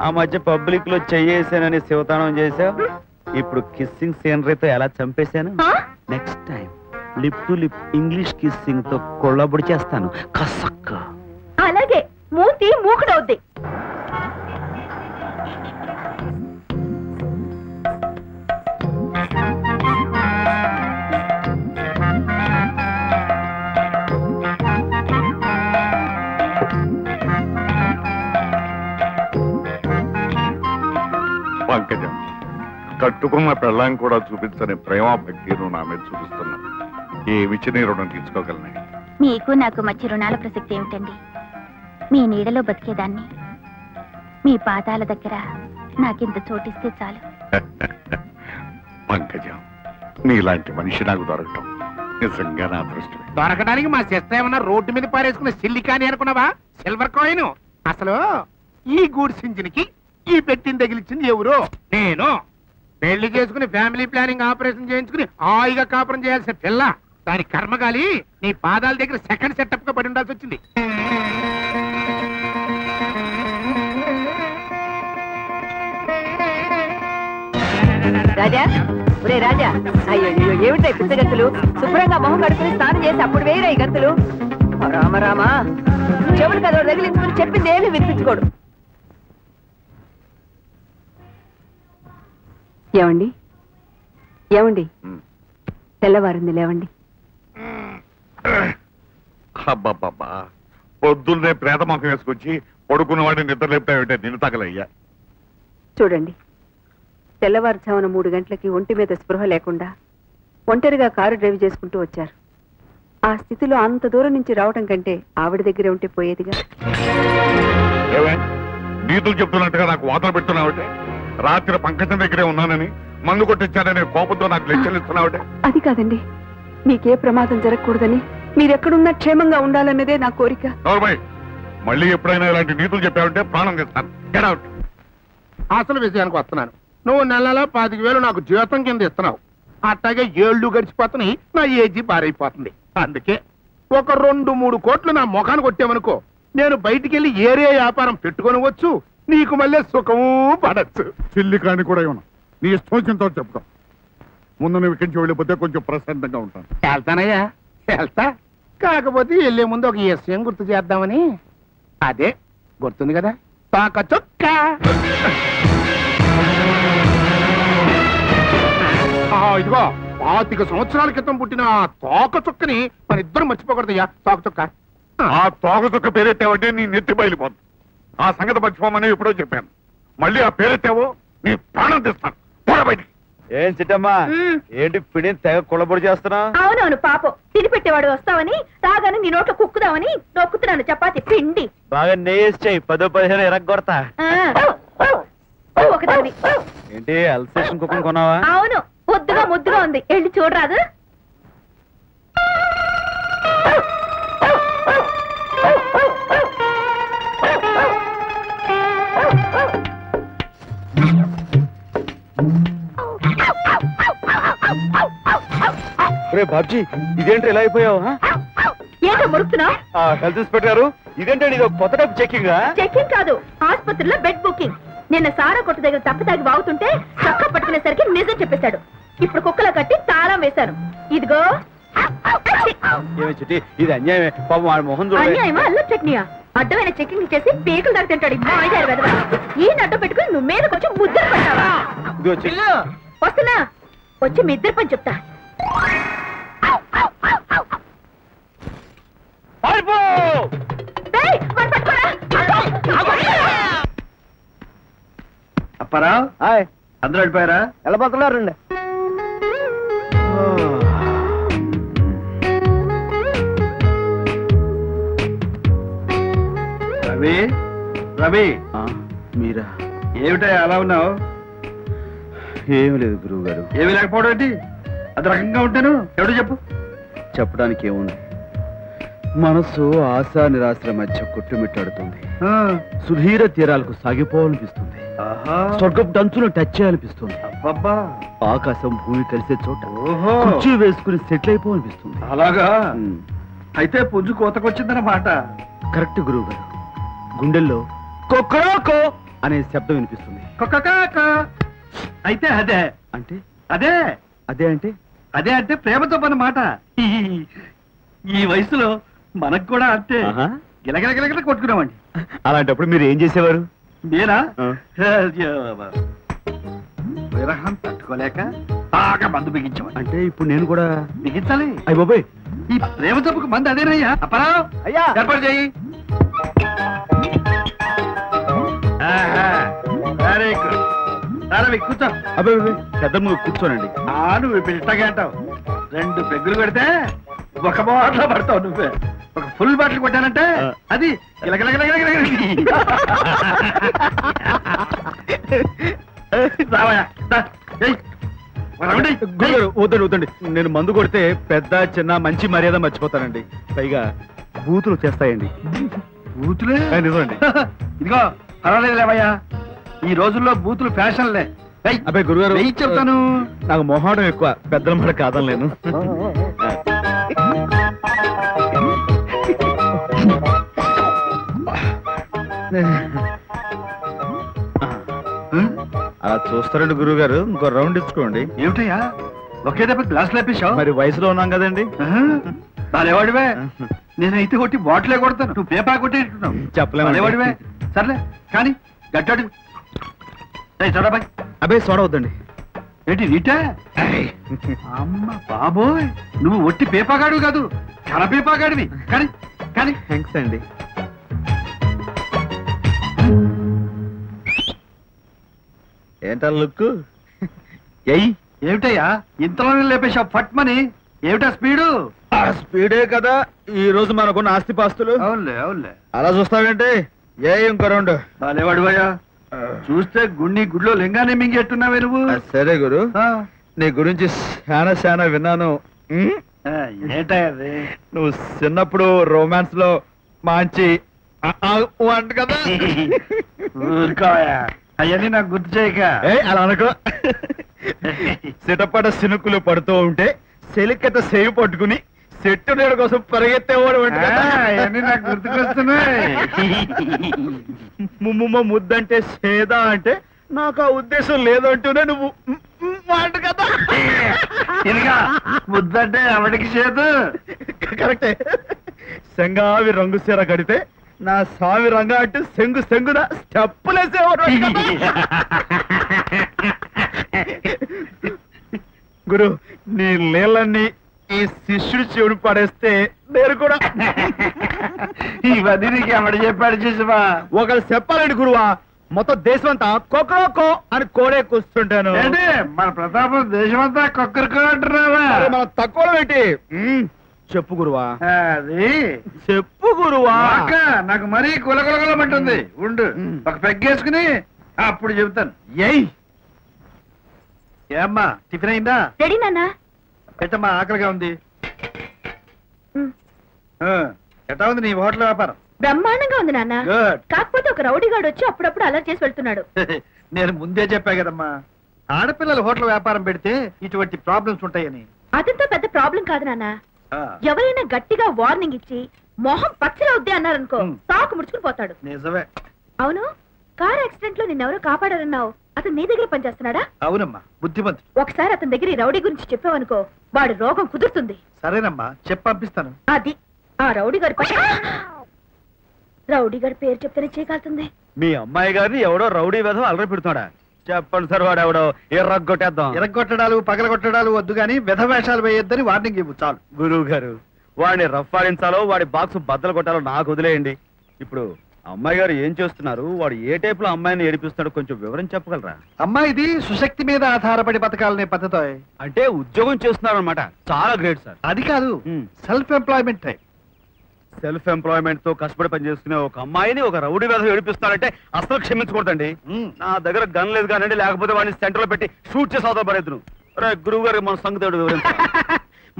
ఆ మధ్య పబ్లిక్ లో చెయ్యేసానని శివతానం చేశావు. ఇప్పుడు కిస్సింగ్ సీనరీతో ఎలా చంపేశాను. Next time lip to lip English kissing తో కొళ్ళబుడి చేస్తాను. కసక్క. అలాగే మూతి మూకుడవుద్ది. పంకజం, కట్టుకున్న పెళ్ళాం కూడా చూపించని ప్రేమ భక్తి నువ్వు నా మీద చూపిస్తున్నా. ఏ విచ్చిని రుణం తీసుకోగలనే? మీకు నాకు మధ్య రుణాల ప్రసక్తి ఏమిటండి? మీ నీడలో బతికేదాన్ని. మీ పాదాల దగ్గర నాకింత చోటిస్తే చాలు. పంకజం, నీలాంటి మనిషి నాకు దొరకటం నిజంగా నా అదృష్టం. దొరకడానికి మా సిస్టర్ ఏమన్నా రోడ్డు మీద పారేసుకున్న సిల్లికాని అనుకున్నావా? Silver coin. అసలు ఈ గూడ్స్ ఇంజిన్ కి ఈ పెట్టిన తగిలిచ్చింది ఎవరు? నేను. పెళ్లి చేసుకుని ఫ్యామిలీ ప్లానింగ్ ఆపరేషన్ చేయించుకుని హాయిగా కాపురం చేయాల్సిన పిల్ల దాని కర్మగాలి నీ పాదాల దగ్గర సెకండ్ సెటప్ గా పడి ఉండాల్సి వచ్చింది. రాజా, ఒరే రాజా, అయ్యో ఏమిటా పిత్త గంతులు? శుభ్రంగా మొహం కడుకుని స్నానం చేసి అప్పుడు వేరే ఈ గంతులు. రామ రామా, చెవులు కదోడు తగిలించుకుని చెప్పింది ఏమి వినిపించుకోడు. ఏమండి ఏమండి, తెల్లవారింది లేవండి. అబ్బాబ్బా, పొద్దున్నే ప్రేతముఖం వేసుకొచ్చి పడుకున్న వాడిని నిద్ర లేపుతావేంటే? నిన్ను తగలయ్యా. చూడండి, తెల్లవారుజామున 3 గంటలకి ఒంటి మీద స్పృహ లేకుండా ఒంటరిగా కారు డ్రైవ్ చేసుకుంటూ వచ్చారు. ఆ స్థితిలో అంత దూరం నుంచి రావడం కంటే ఆవిడ దగ్గరే ఉంటే పోయేదిగా. నీతులు చెప్తున్నట్టుగా నాకు వాతలు పెడుతున్నావుటే? రాత్రి పంకజం దగ్గరే ఉన్నానని మందు కొట్టించాననే కోపంతో నాకు లెక్కలు ఇస్తున్నావుటే? అది కాదండి, మీకే ప్రమాదం జరగకూడదని, మీరెక్కడున్నా క్షేమంగా ఉండాలన్నదే నా కోరిక. మళ్ళీ ఎప్పుడైనా ఇలాంటి నీతులు చెప్పావంటే ప్రాణం తెస్తాను. Get out. అసలు విషయానికి వస్తున్నాను. నువ్వు నెలలో 25,000 నాకు జీతం కింద ఇస్తున్నావు. అట్లాగే 7 గడిచిపోతున్నాయి, నా ఏజీ పారైపోతుంది. అందుకే ఒక 2-3 కోట్లు నా ముఖాన్ని కొట్టామనుకో, నేను బయటికి వెళ్ళి ఏరే వ్యాపారం పెట్టుకోనవచ్చు. నీకు మళ్ళీ సుఖము పడచ్చు. చిల్లి కాని కూడా ఇవ్వను. నీ ఇష్టం వచ్చిన చెప్తాం. ముందు నువ్వు ఇక్కడి నుంచి వెళ్ళిపోతే కొంచెం ప్రశాంతంగా ఉంటాను. వెళ్తానయ్యా, వెళ్తా. కాకపోతే వెళ్లే ముందు ఒక విషయం గుర్తు చేద్దామని. అదే గుర్తుంది కదా, తోక చుక్క. ఇదిగో 25 సంవత్సరాల క్రితం పుట్టిన తోక చుక్కని మన ఇద్దరం మర్చిపోకూడదయ్యా. తోక చుక్క. ఆ తోక చుక్క పేరెత్తావంటే నీ నెత్తి బయలుపోతుంది. ఆ సంగతి మర్చిపోమని ఎప్పుడో చెప్పాను. మళ్ళీ ఆ పేరెత్తావో నీ ప్రాణం తెస్తాను. బయటికి. ఏం చిట్టమ్మా, ఏంటి పిడి తెగ కుళ్ళబొడి చేస్తున్నా? అవునవును పాపం, తిని పెట్టేవాడు వస్తావని తాగాని నీ నోట్లో కుక్కుదామని నొక్కుతున్నాను చపాతి పిండి. బాగా నెయ్యేసి చెయ్యి, 10-15 ఎరగొడతా. ఒకదాని. ఏంటి అల్సేషన్ కుక్కను కొన్నావా? అవును, ముద్దుగా ముద్దుగా ఉంది, వెళ్ళి చూడరాదు. బాబ్జీ, ఇదేంటి ఇలా అయిపోయావు? ఏంటో ముడుతున్నా? హెల్త్ ఇన్స్పెక్టర్ గారు, ఇదేంటండి ఇది కొత్త టైప్ చెక్కింగ్ చెక్కింగ్ కాదు, ఆసుపత్రిలో బెడ్ బుకింగ్. నిన్న సారా కొట్టు దగ్గర తప్పి వాగుతుంటే చక్క పట్టుకునేసరికి నిజం చెప్పేశాడు. ఇప్పుడు కుక్కల కట్టి తాళం వేశాను. ఇదిగో. ఇది అన్యాయమే. పాపం వాడి మొహం చూడ. అన్యాయమా? అల్లం చట్నీయా? అడ్డమైన చెక్కింగ్ చేసి పేకులు దాకా తింటాడు. ఈ నడ్డు పెట్టుకుని నువ్వు మీద కొంచెం ముద్దరు పడ్డావా? వస్తున్నా, వచ్చి మీ ఇద్దరు పని చెప్తా. అప్పారావు, అందరూ వెళ్ళిపోయారా? ఎలా పోతున్నారండి? రవి, రవి, మీరా? ఏమిటా అలా ఉన్నావు? ఏమి లేదు గురువు గారు. ఏమి లేకపోవడం ఏంటి? అది రకంగా ఉంటాను. ఎవడు చెప్పు. చెప్పడానికి ఏముంది, మనసు ఆశా నిరాశల మధ్య కొట్టుమిట్టాడుతుంది. సుధీర తీరాలకు సాగిపోవాలనిపిస్తుంది. స్వర్గపు డంచును టచ్ చేయాలనిపిస్తుంది. ఆకాశం భూమి కలిసే చోట కుర్చీ వేసుకుని సెటిల్ అయిపోవాలనిపిస్తుంది. అలాగా? అయితే పుంజు కోతకొచ్చిందన్నమాట. కరెక్ట్ గురువు గారు. గుండెల్లో కొక్కరోకో అనే శబ్దం వినిపిస్తుంది. అయితే అదే అంటే అదే అదే అంటే అదే అంటే ప్రేమతో పన్నమాట. ఈ వయసులో మనకు కూడా అంతే. గిలగిలగిలగిల కొట్టుకున్నామండి. అలాంటప్పుడు మీరు ఏం చేసేవారు? నేనా? విరహం తట్టుకోలేక బాగా మందు బిగించామండి. అంటే ఇప్పుడు నేను కూడా బిగించాలి. అయ్య బాబాయ్, ఈ ప్రేమ తప్పుకు మంది అదేనయ్యా. అప్పరావు, అయ్యా ఏర్పాటు చేయి. Very good. సరే కూర్చో. అబ్బాయి పెద్ద నువ్వు కూర్చోనండి. నువ్వు పిట్టగా అంటావు. 2 పెగ్గులు కొడితే ఒక బాటలో పడతావు. నువ్వే ఒక ఫుల్ బాటిల్ కొట్టానంటే అది వద్దండి వద్దండి. నేను మందు కొడితే పెద్ద చిన్న మంచి మర్యాద మర్చిపోతానండి. పైగా బూతులు చేస్తాయండి. బూతులే? నిజమండి. ఇదిగో పర్వాలేదు లేవయ్యా, ఈ రోజుల్లో బూతులు ఫ్యాషన్లే. అబ్బాయి గురుగారు చెప్తాను, నాకు మొహాటం ఎక్కువ. పెద్దల మాట కాదనలేను. అలా చూస్తారండి గురువు గారు. ఇంకో రౌండ్ ఇచ్చుకోండి. ఏమిటయ్యా ఒకే దెబ్బ గ్లాస్ లేపేశావు? మరి వయసులో ఉన్నాం కదండి. బాలేవాడివే. నేనైతే కొట్టి బాటిలే కొడతాను, నువ్వు పేపా కొట్టేట్టున్నావు. చెప్పలేవాడివే. సర్లే కానీ గట్టాడు. చూడబాయ్. అబ్బాయి సోడా వద్దండి. ఏంటి నీటే? అమ్మ బాబోయ్, నువ్వు ఒట్టి పేపాగాడు కాదు, కరపేపాగాడివి. కానీ కానీ థ్యాంక్స్ అండి. ఏంటా లుక్? ఏమిటయ్యా ఇంతలోనే లేపేశావు ఫట్మని? ఏమిటా స్పీడు? ఆ స్పీడే కదా ఈ రోజు మనకున్న ఆస్తిపాస్తులు. అవునులే అవునులే. అలా చూస్తావేంటి? ఇంకో రౌండ్. బాలేవాడివయ్యా, చూస్తే గుడిలో లింగానే మింగేట్టున్నావే నువ్వు. సరే గురు, నీ గురించి చాలా విన్నాను. ఏంటది? నువ్వు చిన్నప్పుడు రొమాన్స్ లో మంచి అంట కదా. అవన్నీ నాకు గుర్తు చేయక. అలా అనుకో. సిటపట సినుకులు పడుతూ ఉంటే సెలికత సేవి పట్టుకుని చెట్టు నీడ కోసం పరిగెత్తేవాడు. అవన్నీ నాకు గుర్తుకొస్తున్నాయి. ముద్దంటే సేదా అంటే నాకు ఆ ఉద్దేశం లేదంటూనే నువ్వు మాట కదా. ముద్దంటే ఎవడికి చేదు. కరెక్టే. సెంగావి రంగు సీర కడితే నా సామి రంగా అంటే సెంగున స్టెప్పులేసేవాడు. గురు, నీ నీళ్ళన్నీ ఈ శిష్యుడి చెవుడు పడేస్తే నేను కూడా. ఇవన్నీ నీకు ఎవడు చెప్పాడు చూసావా? ఒకరు చెప్పాలండి గురువా, మొత్తం దేశం అంతా కొక్కరోకో అని కోడే కూర్చుంటాను. మన ప్రతాపం దేశమంతా కొక్కరికో అంటున్నావా? మన తక్కువ ఏంటి? చెప్పు గురువా. అది చెప్పు గురువా. నాకు మరీ కులకులకులమంటుంది. ఉండు, ఒక పెగ్గేసుకుని అప్పుడు చెబుతాను. ఏమ్మా టిఫిన్ అయిందా? రెడీ నాన్న. పెట్టమ్మా, ఆకలిగా ఉంది. ఎట్టా ఉంది నీ హోటల్ వ్యాపారం? బ్రహ్మాండంగా ఉంది నాన్న. గుడ్. కాకపోతే ఒక రౌడీగాడు వచ్చి అప్పుడప్పుడు అలర్ట్ చేసి వెళ్తున్నాడు. నేను ముందే చెప్పా కదమ్మా, ఆడపిల్లలు హోటల్ వ్యాపారం పెడితే ఇటువంటి ప్రాబ్లమ్స్ ఉంటాయని. అదంతా పెద్ద ప్రాబ్లం కాదు నాన్న. ఎవరైనా గట్టిగా వార్నింగ్ ఇచ్చి మొహం పచ్చలా వద్దే అన్నారనుకో తాకు ముడుచుకుని పోతాడు. నిజమే. అవును, కార్ యాక్సిడెంట్ లో నిన్నెవరో కాపాడారన్నావు, అతను నీ దగ్గర పనిచేస్తున్నాడా? అవునమ్మా, బుద్ధిమంతుడు. ఒకసారి అతని దగ్గర ఈ రౌడీ గురించి చెప్పావనుకో వాడి రోగం కుదురుతుంది. సరేనమ్మా, చెప్పి పంపిస్తాను. అది ఆ రౌడీ గారి పని. రౌడీ గారి పేరు చెప్తేనే చేయగలుగుతుంది. మీ అమ్మాయి గారిని ఎవడో రౌడీ వేధం అలరి పెడుతున్నాడా? చెప్పండి సార్, వాడు ఎవడో ఎర్రగొట్టేద్దాం. ఎరగొట్టడాలు పగలగొట్టడాలు వద్దు గాని విధవేషాలు వేయొద్దని వార్నింగ్ ఇవ్వు చాలు. గురువు గారు, వాడిని రఫ్ ఆడించాలో వాడి బాక్స్ బద్దలు కొట్టాలో నాకు వదిలేయండి. ఇప్పుడు అమ్మాయి గారు ఏం చేస్తున్నారు, వాడు ఏ టైప్ లో అమ్మాయిని ఏడిపిస్తున్నాడో కొంచెం వివరం చెప్పగలరా? అమ్మాయిది సుశక్తి మీద ఆధారపడి బతకాలనే పద్ధతి. అంటే ఉద్యోగం చేస్తున్నారు అనమాట. చాలా గ్రేట్ సార్. అది కాదు, self employment type. Self employment తో కష్టపడి పనిచేసుకునే ఒక అమ్మాయిని ఒక రౌడీ వేధం ఏడిపిస్తున్నారంటే అసలు క్షమించకూడదండి. నా దగ్గర గన్ లేదు కానండి, లేకపోతే వాడిని సెంటర్ లో పెట్టి షూట్ చేసి అవతల పడేద్దును. గురువు గారు మన సంగతి వివరించ.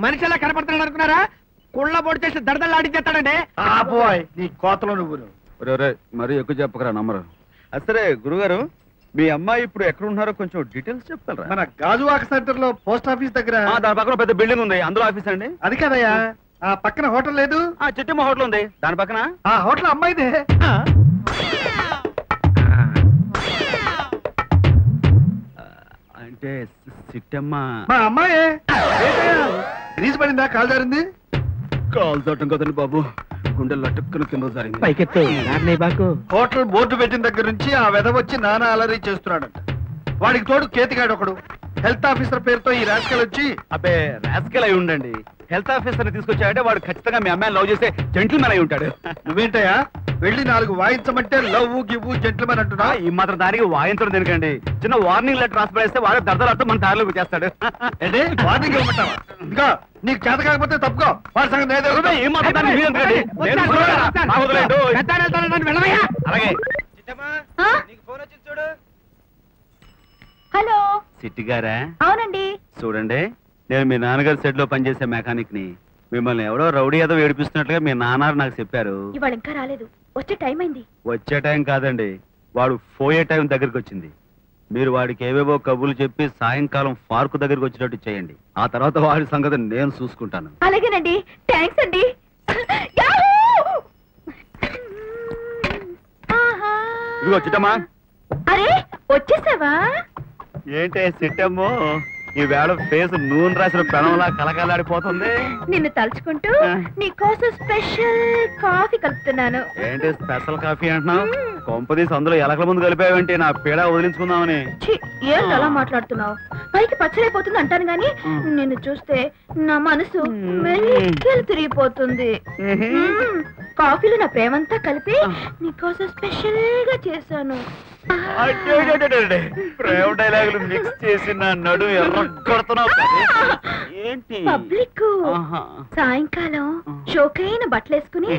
మనిషి ఎలా కనపడుతున్నాడు అనుకున్నారా? కుళ్ళ పొడి చేసి దడదల్లాడించేస్తాడండి. నీ కోతలో నువ్వు మరి ఎక్కువ చెప్పకరా నమ్మరు. సరే గురుగారు, మీ అమ్మాయి ఇప్పుడు ఎక్కడ ఉన్నారో కొంచెం డీటెయిల్స్ చెప్తారా? మన గాజువాక సెంటర్ లో పోస్ట్ ఆఫీస్ దగ్గర. దాని పక్కన పెద్ద బిల్డింగ్ ఉంది, అందులో ఆఫీస్ అండి. అది కదయ్యా, ఆ పక్కన హోటల్ లేదు? చిట్టమ్మ హోటల్ ఉంది, దాని పక్కన. ఆ హోటల్ అమ్మాయిదే. అంటే చిట్టమ్మ మా అమ్మాయే. రీజ్ పడిందా? కాలు జారింది? కాలు తోటం కదండి బాబు, గుండెలు లటుక్కున కింద జారింది. పైకెత్తు బాకు. హోటల్ బోర్డు పెట్టిన దగ్గర నుంచి ఆ వెధ వచ్చి నానా అలరీ చేస్తున్నాడంట. వాడికి తోడు కేతిగాడు ఒకడు. హెల్త్ ఆఫీసర్ పేరుతో ఈ రాజకీయాలు వచ్చి. అబ్బే, రాజకీయాలు అయి ఉండండి. హెల్త్ ఆఫీసర్ ని తీసుకొచ్చాడంటే వాడు ఖచ్చితంగా మీ అమ్మాయిని లవ్ చేసే జెంటిల్మెన్ అయి ఉంటాడు. నువ్వేంటయ్యా వెళ్ళి 4 వాయించమంటే లవ్ గివ్వు జెంటిల్మెన్ అంటున్నా? ఈ మాత్రం దానికి వాయించడం దేనికండి? చిన్న వార్నింగ్ లెటర్ రాసి పడేస్తే వాడు దర్దలాడుతూ మన దారిలోకి వచ్చేస్తాడు. అంటే వార్నింగ్ ఇవ్వమంటావా? ఇంకా నీకు చేత కాకపోతే తప్పుకో. వాడి సంగతి అలాగే. హలో సిట్టి గారా? అవునండి. చూడండి, నేను మీ నాన్నగారి సెట్ లో పనిచేసే మెకానిక్ ని. మిమ్మల్ని ఎవడో రౌడీ ఏదో ఏడిపిస్తున్నట్లుగా మీ నాన్న నాకు చెప్పారు. ఇవాళ ఇంకా రాలేదు, వచ్చే టైం అయింది. వచ్చే టైం కాదండి, వాడు పోయే టైం దగ్గరికి వచ్చింది. మీరు వాడికి ఏవేవో కబుర్లు చెప్పి సాయంకాలం పార్కు దగ్గరికి వచ్చేటట్టు చేయండి. ఆ తర్వాత వాడి సంగతి నేను చూసుకుంటాను. అలాగేనండి, థ్యాంక్స్ అండి. ఇదిగో చిట్టమ్మా. అరే వచ్చేసావా? ఏంటే చిట్టమ్మో, ఈ వేళ ఫేస్ నూనె రాసిన పెనంలా కలకలాడిపోతుంది. నిన్ను తలుచుకుంటూ నీకోసం స్పెషల్ కాఫీ కలుపుతున్నాను. ఏంటి స్పెషల్ కాఫీ అంటున్నావు? కొంపదీసి అందులో ఎలకల ముందు కలిపావేంటి నా పీడ వదిలించుకుందామని? ఏంటి అలా మాట్లాడుతున్నావు? పైకి పచ్చడైపోతుంది అంటాను గాని నిన్ను చూస్తే నా మనసు మెల్లికెళ్ళి తిరిగిపోతుంది. కాఫీలో నా ప్రేమంతా కలిపి నీకోసం స్పెషల్ గా చేశాను. ప్రేమ డైలాగులు మిక్స్ చేసి నా నడు ఎర్రగొడుతున్నావు ఏంటి? పబ్లిక్ సాయంకాలం షోకైన బట్టలేసుకుని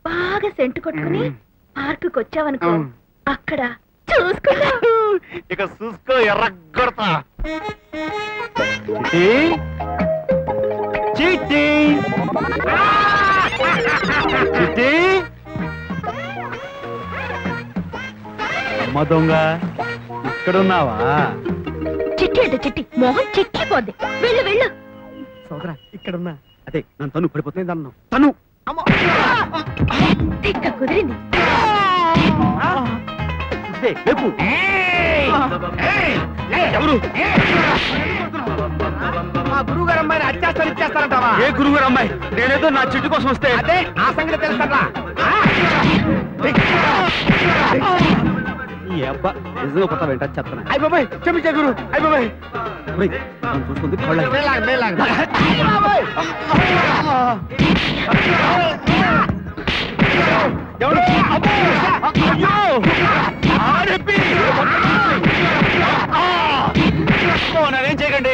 బాగా సెంటు కొట్టుకుని పార్కు వచ్చావనుకో, అక్కడ చూసుకున్నా. ఇక చూసుకో, ఎర్రగొడతా. చిట్టి చిట్టి అమ్మ దొంగ, ఇక్కడున్నావా? చిట్టి అంటే చిట్టి మొహం చెక్కిపోద్ది. వెళ్ళు వెళ్ళు. సోదరా ఇక్కడున్నా. అదే నన్ను తను పడిపోతుంది అన్నావు. తను కుదిరింది. ఎవరు? మా గురువు గారు అమ్మాయిని అత్యాస్తాలు ఇచ్చేస్తారంటావా? ఏ గురువు గారు అమ్మాయి? నేనేదో నా చిట్టు కోసం వస్తే. అదే ఆ సంగతి తెలుస్తారా? ఈ అబ్బా నిజంగా కొత్త వెంట చెప్తాను. అయ్య బాబాయ్ క్షమించే గురు. అయ్య బాబాయ్ చూస్తుంది నేనేం చేయకండి.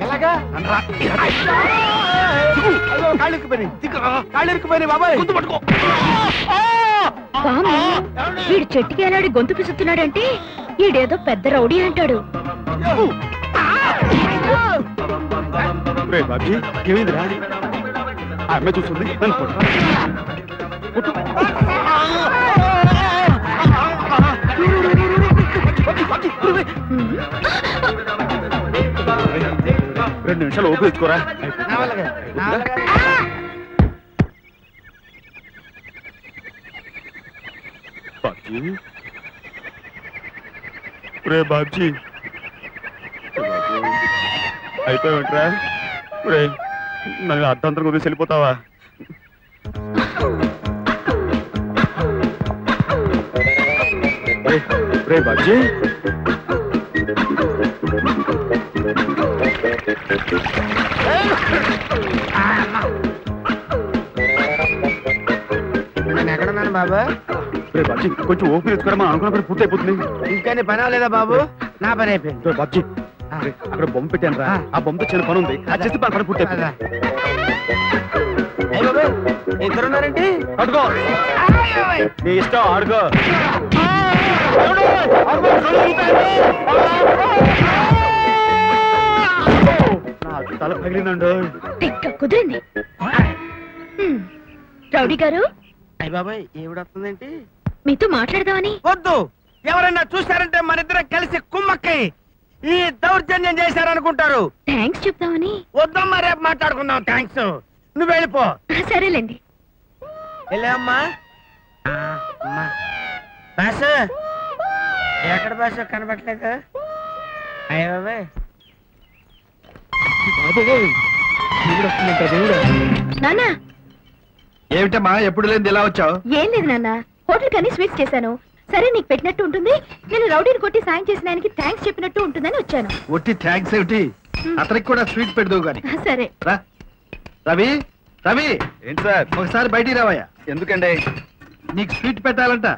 ఎలాగా? కాళ్ళు ఇరుక్కుపోయి బాబాయ్ గుర్తు పట్టుకో. వీడు చెట్టుకి ఎలాడి గొంతు పిసుతున్నాడంటే ఈడేదో పెద్ద రౌడీ అంటాడు. బాబీ ఏమైందిరా? ఆ అమ్మాయి చూస్తుంది నన్ను కొట్టు. రెండు నిమిషాలు ఓపిక తెచ్చుకోరా. బాబ్జీ రే బాబ్జీ అయిపోయావుంట్రా రే నన్ను అర్ధంతరం వదిలేసి వెళ్ళిపోతావా రే బాబ్జీ నేను ఎక్కడున్నాను బాబు? రే బాబ్జీ కొంచెం ఓపిక తెచ్చుకోరా మనం అనుకున్న పని పూర్తి అయిపోతుంది ఇంకా నీ పని అవ్వలేదా బాబు? నా పని అయిపోయింది. రే బాబ్జీ అక్కడ బొమ్మ పెట్టాను రా ఆ బొమ్మతో చిన్న పని ఉంది అది చేస్తే పని పూర్తి అయిపోతుంది ఇద్దరున్నారంటే అడుగో నీ ఇష్టం ఆడుకో నాకు తల పగిలిందండు కుదిరింది. రౌడీ గారు అయ్య బాబాయ్ ఏమిడొస్తుందేంటి? మీతో మాట్లాడదామని. వద్దు, ఎవరైనా చూశారంటే మన ఇద్దరం కలిసి కుమ్మక్కై ఈ దౌర్జన్యం చేశారనుకుంటారు. థ్యాంక్స్ చెప్తామని. వద్దమ్మా, రేపు మాట్లాడుకుందాం. థ్యాంక్స్, నువ్వు వెళ్ళిపో. సరేలేండి. వెళ్ళమ్మా. బాసు ఎక్కడ బాసు కనబట్లేదు? అయ్య బాబాయ్ నాన్న. ఏమిటమ్మా ఎప్పుడు లేని ఇలా వచ్చావు? ఏం లేదు నాన్న, హోటల్ కని స్వీట్స్ చేశాను. సరే నీకు పెట్టినట్టు ఉంటుంది, నేను రౌడీని కొట్టి సాయం చేసిన ఆయనకి థ్యాంక్స్ చెప్పినట్టు ఉంటుందని వచ్చాను. ఒట్టి థ్యాంక్స్ ఏమిటి, అతనికి కూడా స్వీట్ పెడదావు గాని. సరే రా రవి. రవి ఏంటి సార్? ఒకసారి బయటికి రావయ్యా. ఎందుకండి? నీకు స్వీట్ పెట్టాలంట.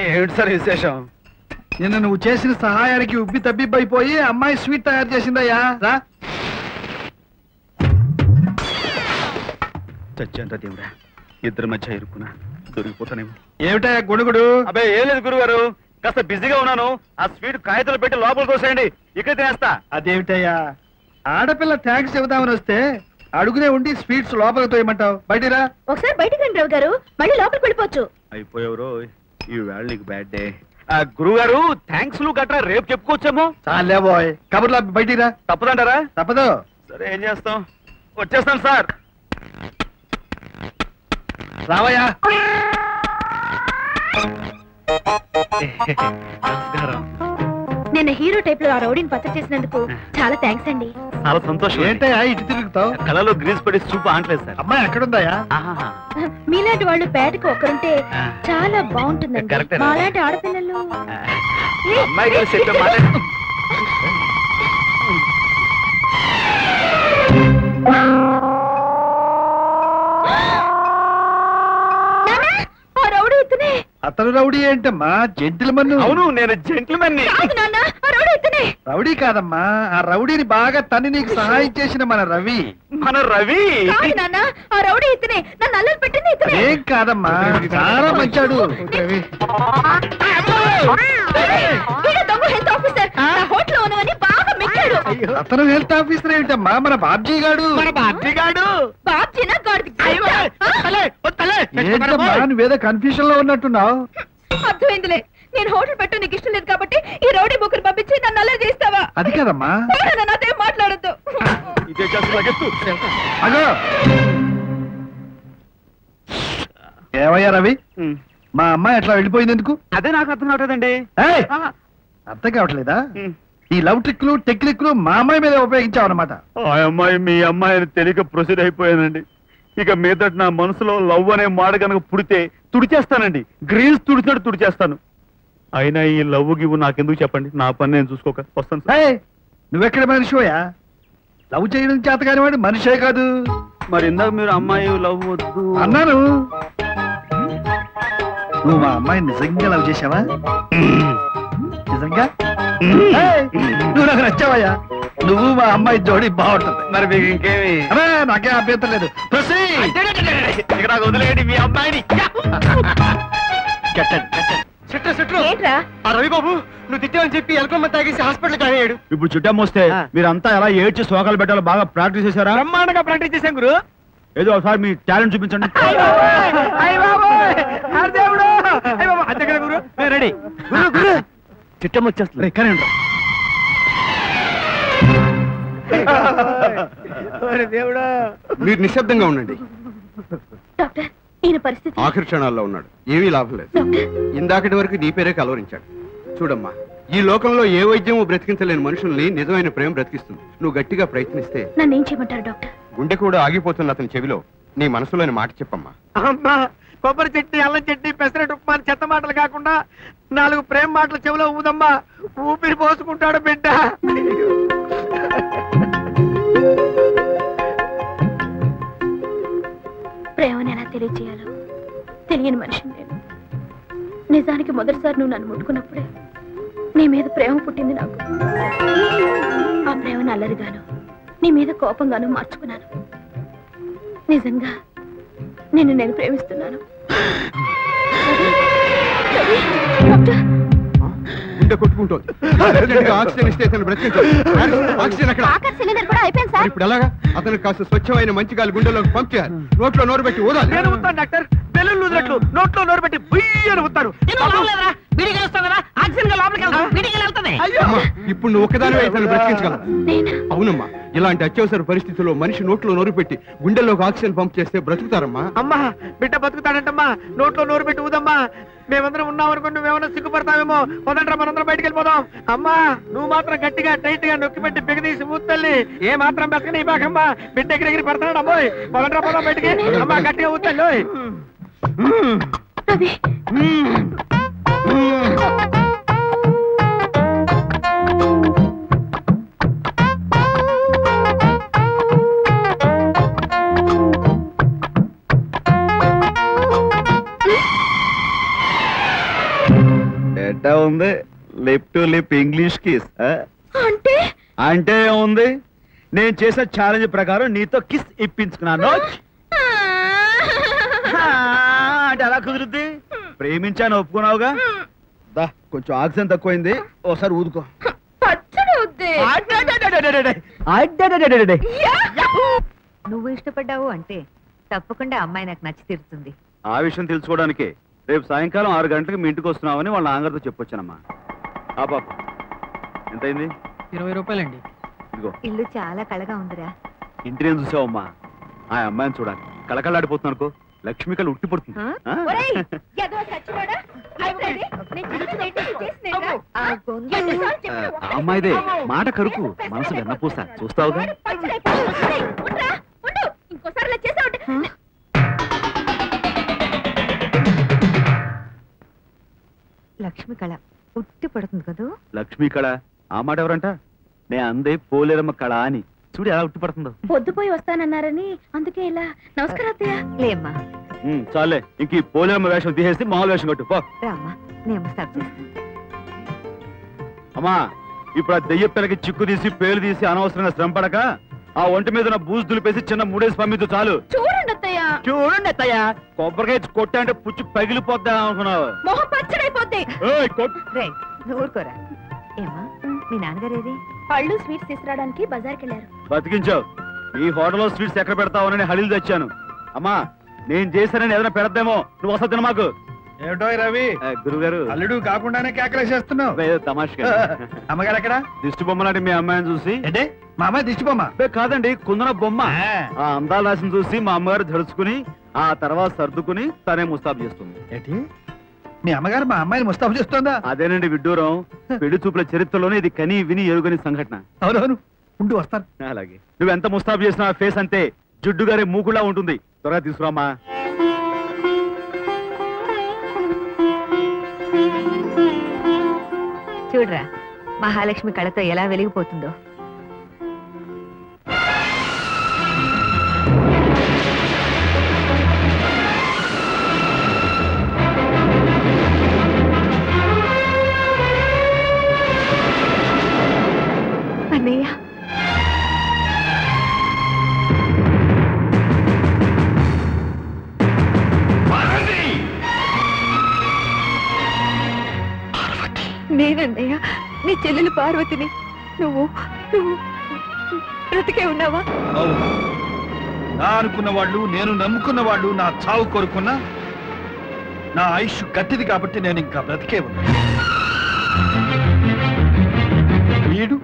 ఏమిటి సార్ విశేషం? నిన్న నువ్వు చేసిన సహాయానికి ఉబ్బి తబ్బిబ్బైపోయి అమ్మాయి స్వీట్ తయారు చేసిందయ్యా. రా. చచ్చాంత దేవుడా, ఇద్దరి మధ్య ఇరుక్కున్నా దొరికిపోతానేమో. ఏమిటయ్యా గొడుగుడు? అబ్బే ఏం లేదు గురుగారు, కాస్త బిజీగా ఉన్నాను. ఆ స్వీట్ కాగితాలు పెట్టి లోపల తోసేయండి, ఇక్కడ తినేస్తా. అదేమిటయ్యా, ఆడపిల్ల థ్యాంక్స్ చెబుదామని వస్తే అడుగునే ఉండి స్వీట్స్ లోపలికి తోయమంటావు. బయటిరా. ఒకసారి బయటకు రండి రావు గారు, మళ్ళీ లోపలికి వెళ్ళిపోవచ్చు. అయిపోయావు, ఈ వేళ నీకు బ్యాడ్ డే. గురుగారు థ్యాంక్స్ లు గట్రా రేపు చెప్పుకోవచ్చేమో. చాలే బాయ్, కబుర్లా బయటిరా. తప్పదంటారా? తప్పదు. సరే ఏం చేస్తాం, వచ్చేస్తాను సార్. రావయ్యా. నమస్కారం. నిన్న హీరో టైప్ లో ఆ రౌడీని పచ్చడి చేసినందుకు చాలా థ్యాంక్స్ అండి. చాలా సంతోషం. ఏంటయ్యా ఇటు తిరుగుతావు? కళలో గ్రీస్ పడి చూపు ఆంటలేదు సార్. అమ్మాయి ఎక్కడుందయ్యా? మీలాంటి వాళ్ళు పేటకు ఒక్కరుంటే చాలా బాగుంటుందండి. కరెక్టే. మాలాంటి ఆడపిల్లలు అమ్మాయి గారు చెప్పే మాట. అతను రౌడీ ఏంటమ్మా, జెంటిల్మన్. అవును, నేను జెంటిల్మన్. రౌడీ కాదమ్మా, ఆ రౌడీని బాగా తన్ని నీకు సహాయం చేసిన మన రవి. మన రవి ఏం కాదమ్మా, చాలా మంచాడు. అతను హెల్త్ ఆఫీసర్ ఏమిటమ్మా, మన బాబ్జీ గాడు. ఏంటమ్మా నువ్వేదో కన్ఫ్యూజన్ లో ఉన్నట్టున్నావు. అర్థమైందిలే, నేను హోటల్ పెట్టు నీకు ఇష్టం లేదు కాబట్టి ఈ రౌడీ బుక్కులు పంపించి నన్ను అలా చేస్తావా? అది కదమ్మా, నాతో మాట్లాడద్దు. అగో ఏమయ్యా రవి, మా అమ్మాయి అట్లా వెళ్ళిపోయింది ఎందుకు? అదే నాకు అర్థం కావట్లేదండి. అర్థం కావట్లేదా? ఈ లవ్ ట్రిక్లు టెక్నిక్లు మా అమ్మాయి మీద ఉపయోగించావన్నమాట. ఆ అమ్మాయి మీ అమ్మాయిని తెలియక ప్రొసీడ్ అయిపోయానండి. ఇక మీదట నా మనసులో లవ్ అనే మాట కనుక పుడితే తుడిచేస్తానండి, గ్రీన్స్ తుడిచినట్టు తుడిచేస్తాను. అయినా ఈ లవ్ గివ్వు నాకెందుకు చెప్పండి, నా పని నేను చూసుకోక వస్తాను. నువ్వెక్కడ మనిషిపోయా? లవ్ చేయడం చేత కాని వాడు మనిషే కాదు. మరి ఇందాక మీరు అమ్మాయి లవ్ వద్దు అన్నాను. నువ్వు మా అమ్మాయిని నిజంగా లవ్ చేసావా? నిజంగా? నువ్వు నాకు నచ్చావయ్యా. నువ్వు మా అమ్మాయి జోడి బాగుంటుంది. మరి మీకు ఇంకేమి? అరే నాకేం అభ్యంతరం లేదు. నాకు వదిలేయండి మీ అమ్మాయిని. రవి బాబు నువ్వు తిట్టావని చెప్పి ఎలకొమ్మ తాగేసి హాస్పిటల్ కానియాడు. ఇప్పుడు చుట్టం వస్తే మీరంతా ఎలా ఏడ్చి సోకాలు పెట్టాలో బాగా ప్రాక్టీస్ చేశారా? బ్రహ్మాండంగా ప్రాక్టీస్ చేశాం గురు. ఏదో ఒకసారి మీ టాలెంట్ చూపించండి. రెడీ చిట్టం వచ్చేస్తుంది. ఎక్కడే దేవుడా, మీరు నిశ్శబ్దంగా ఉండండి. డాక్టర్ ఈయన పరిస్థితి? ఆఖరి క్షణాల్లో ఉన్నాడు, ఏమీ లాభం లేదు. ఇందాకటి వరకు నీ పేరే కలవరించాడు. చూడమ్మా, ఈ లోకంలో ఏ వైద్యమో బ్రతికించలేని మనుషుల్ని నిజమైన ప్రేమ బ్రతికిస్తుంది. నువ్వు గట్టిగా ప్రయత్నిస్తే. నన్ను ఏం చేయమంటారు డాక్టర్? గుండె కూడా ఆగిపోతున్న అతని చెవిలో నీ మనసులోని మాట చెప్పమ్మా. అమ్మా, కొబ్బరి చట్నీ, అల్లం చట్నీ, పెసరట్టు ఉప్మా అని చెత్త మాటలు కాకుండా 4 ప్రేమ మాటలు చెవిలో ఊదమ్మా. ఊపిరి పోసుకుంటాడు బిడ్డ. ప్రేమని ఎలా తెలియజేయాలో తెలియని మనిషిని నేను. నిజానికి మొదటిసారి నువ్వు నన్ను ముట్టుకున్నప్పుడే నీ మీద ప్రేమ పుట్టింది నాకు. ఆ ప్రేమను అల్లరిగాను, నీ మీద కోపంగాను మార్చుకున్నాను. నిజంగా నిన్ను నేను ప్రేమిస్తున్నాను. గుండె కొట్టుకుంటోంది. ఆక్సిజన్ ఇస్తే అతను బ్రతికించాలి. ఆక్సిజన్ అక్కడ. ఇప్పుడు ఎలాగా? అతను కాస్త స్వచ్ఛమైన మంచి గాలి గుండెలోకి పంప్ చేయాలి. నోట్లో నోరు పెట్టి ఊదాలి. నేను ఊతాను డాక్టర్. బెలూన్లు ఊదినట్లు నోట్లో నోరు పెట్టి బుయ్యని ఊతాను. ఇప్పుడు నువ్వు ఒక్కదానివే ఇతను బ్రతికించగలవు. అవునమ్మా, ఇలాంటి అత్యవసర పరిస్థితుల్లో మనిషి నోట్లో నోరు పెట్టి గుండెల్లోకి ఆక్సిజన్ పంప్ చేస్తే బ్రతుకుతారమ్మా. అమ్మా, బిడ్డ బతుకుతాడంటమ్మా. నోట్లో నోరు పెట్టి ఊదమ్మా. మేమందరం ఉన్నామనుకో నువ్వేమన్నా సిగ్గుపడతావేమో. పదండ్రా, మనందరం బయటికి వెళ్ళిపోదాం. అమ్మా, నువ్వు మాత్రం గట్టిగా టైట్ గా నొక్కి పెట్టి బిగదీసి ఊతల్లి. ఏ మాత్రం బతకని బాకమ్మా. బిడ్డ ఎగిరి పడతాడు. అమ్మోయ్, పదండ్రా, పోదాం బయటికి. అమ్మా, గట్టిగా ఊతల్లి. ఎట్టా ఉంది lip to lip English kiss? అంటే అంటే ఏముంది, నేను చేసే ఛాలెంజ్ ప్రకారం నీతో కిస్ ఇప్పించుకున్నాను. అంటే అలా కుదురుద్ది? ప్రేమించాను ఒప్పుకున్నావుగా. దా, కొంచెం ఆక్సిజన్ తక్కువైంది, ఓసారి ఊదుకో. నువ్వు ఇష్టపడ్డావు అంటే తప్పకుండా అమ్మాయి నాకు నచ్చి తీరుతుంది. ఆ విషయం తెలుసుకోవడానికి రేపు సాయంకాలం 6 గంటలకు మీ ఇంటికి వస్తున్నామని వాళ్ళ నాన్నగారితో చెప్పొచ్చానమ్మా. ఆ పాప ఎంతైంది? 20 రూపాయలండి. ఇదిగో. ఇల్లు చాలా కళగా ఉందిరా. ఇంటిని చూసావమ్మా, ఆ అమ్మాయిని చూడాలి. కళకళలాడిపోతుంది అనుకో, లక్ష్మి కళ ఉట్టి పడుతుంది. అమ్మాయిదే మాట కరుకు, మనసు వెన్నపూస. చూస్తావుగా? లక్ష్మి కళ ఉట్టి పడుతుంది కదా. లక్ష్మి కళ ఆ మాట ఎవరంట? నే అందే పోలేరమ్మ కళ అని. చూడు ఎలా ఉట్టి పడుతుందో. పొద్దుపోయి వస్తానన్నారని అందుకే ఇలా. నమస్కారం అత్తయ్య. లేమ్మా, చాలే, ఇంక ఈ పోలేరమ్మ వేషం తీసేసి మామూలు వేషం కట్టు పో. రామ్మా, నేను స్టాప్ చేస్తాను. అమ్మా, ఇప్పుడు ఆ దెయ్య పిల్లకి చిక్కు తీసి పేలు తీసి అనవసరంగా శ్రమ పడక ఆ ఒంటి మీద బూజు దులిపేసి చిన్న 3 వేసి పంపించు చాలు. చూడండి అత్తయ్య, చూడండి అత్తయ్య, కొబ్బరికాయ కొట్టా అంటే పుచ్చి పగిలిపోద్దా అనుకున్నావు. మొహం పచ్చడైపోద్ది. నువ్వు ఊరుకోరా. ఏమా, మీ నాన్నగారేది? పళ్ళు స్వీట్స్ తీసుకురావడానికి బజార్కి వెళ్ళారు. బతికించావు. ఈ హోటల్లో స్వీట్స్ ఎక్కడ పెడతావని హళీలు తెచ్చాను. అమ్మా, నేను చేశానని ఏదైనా పెడద్దేమో, నువ్వు వస్తా తిన మాకు. ఏమిటో రవి, గురుగారు అల్లుడు కాకుండానే కేకలేసేస్తున్నావు. తమాషగా. అమ్మగారు ఎక్కడ? దిష్టి బొమ్మ లాంటి మీ అమ్మాయిని చూసి. అంటే మా అమ్మాయి దిష్టి బొమ్మ కాదండి, కుందన బొమ్మ. ఆ అందాల రాశిని చూసి మా అమ్మగారు ధరుచుకుని ఆ తర్వాత సర్దుకుని తనే ముస్తాబు చేస్తుంది. ఏంటి, మీ అమ్మగారు మా అమ్మాయిని ముస్తాబు చేస్తుందా? అదేనండి విడ్డూరం. పెళ్లి చూపుల చరిత్రలోనే ఇది కని విని ఎరుగని సంఘటన. అవునవును, ఉండు వస్తాను. అలాగే, నువ్వెంత ముస్తాబు చేసినా ఫేస్ అంతే జుడ్డు గారే మూకులా ఉంటుంది. త్వరగా తీసుకురామా. చూడరా, మహాలక్ష్మి కళతో ఎలా వెలిగిపోతుందో. అన్నయ్య, నేనన్నయ్య, నీ చెల్లెలు పార్వతిని. నువ్వు నువ్వు బ్రతికే ఉన్నావా? అవును, నా అనుకున్న వాళ్ళు, నేను నమ్ముకున్న వాళ్ళు నా చావు కోరుకున్నా నా ఆయుష్ గట్టిది కాబట్టి నేను ఇంకా బ్రతికే ఉన్నా. వీడు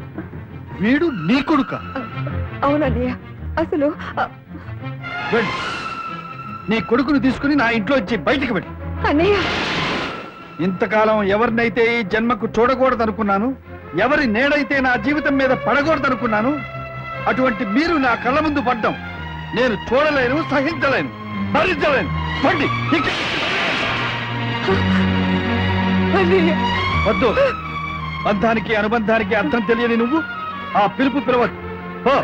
వీడు నీ కొడుక? అవునన్నయ్య. అసలు వెళ్ళు, నీ కొడుకును తీసుకుని నా ఇంట్లో వచ్చి బయటికి వెళ్ళి. అన్నయ్య, ఇంతకాలం ఎవరినైతే ఈ జన్మకు చూడకూడదనుకున్నాను, ఎవరి నేడైతే నా జీవితం మీద పడకూడదనుకున్నాను, అటువంటి మీరు నా కళ్ళ ముందు పడ్డం నేను చూడలేను, సహించలేను, భరించలేను. పండి వద్దు. బంధానికి అనుబంధానికి అర్థం తెలియని నువ్వు ఆ పిలుపు పిలవద్దు. పో,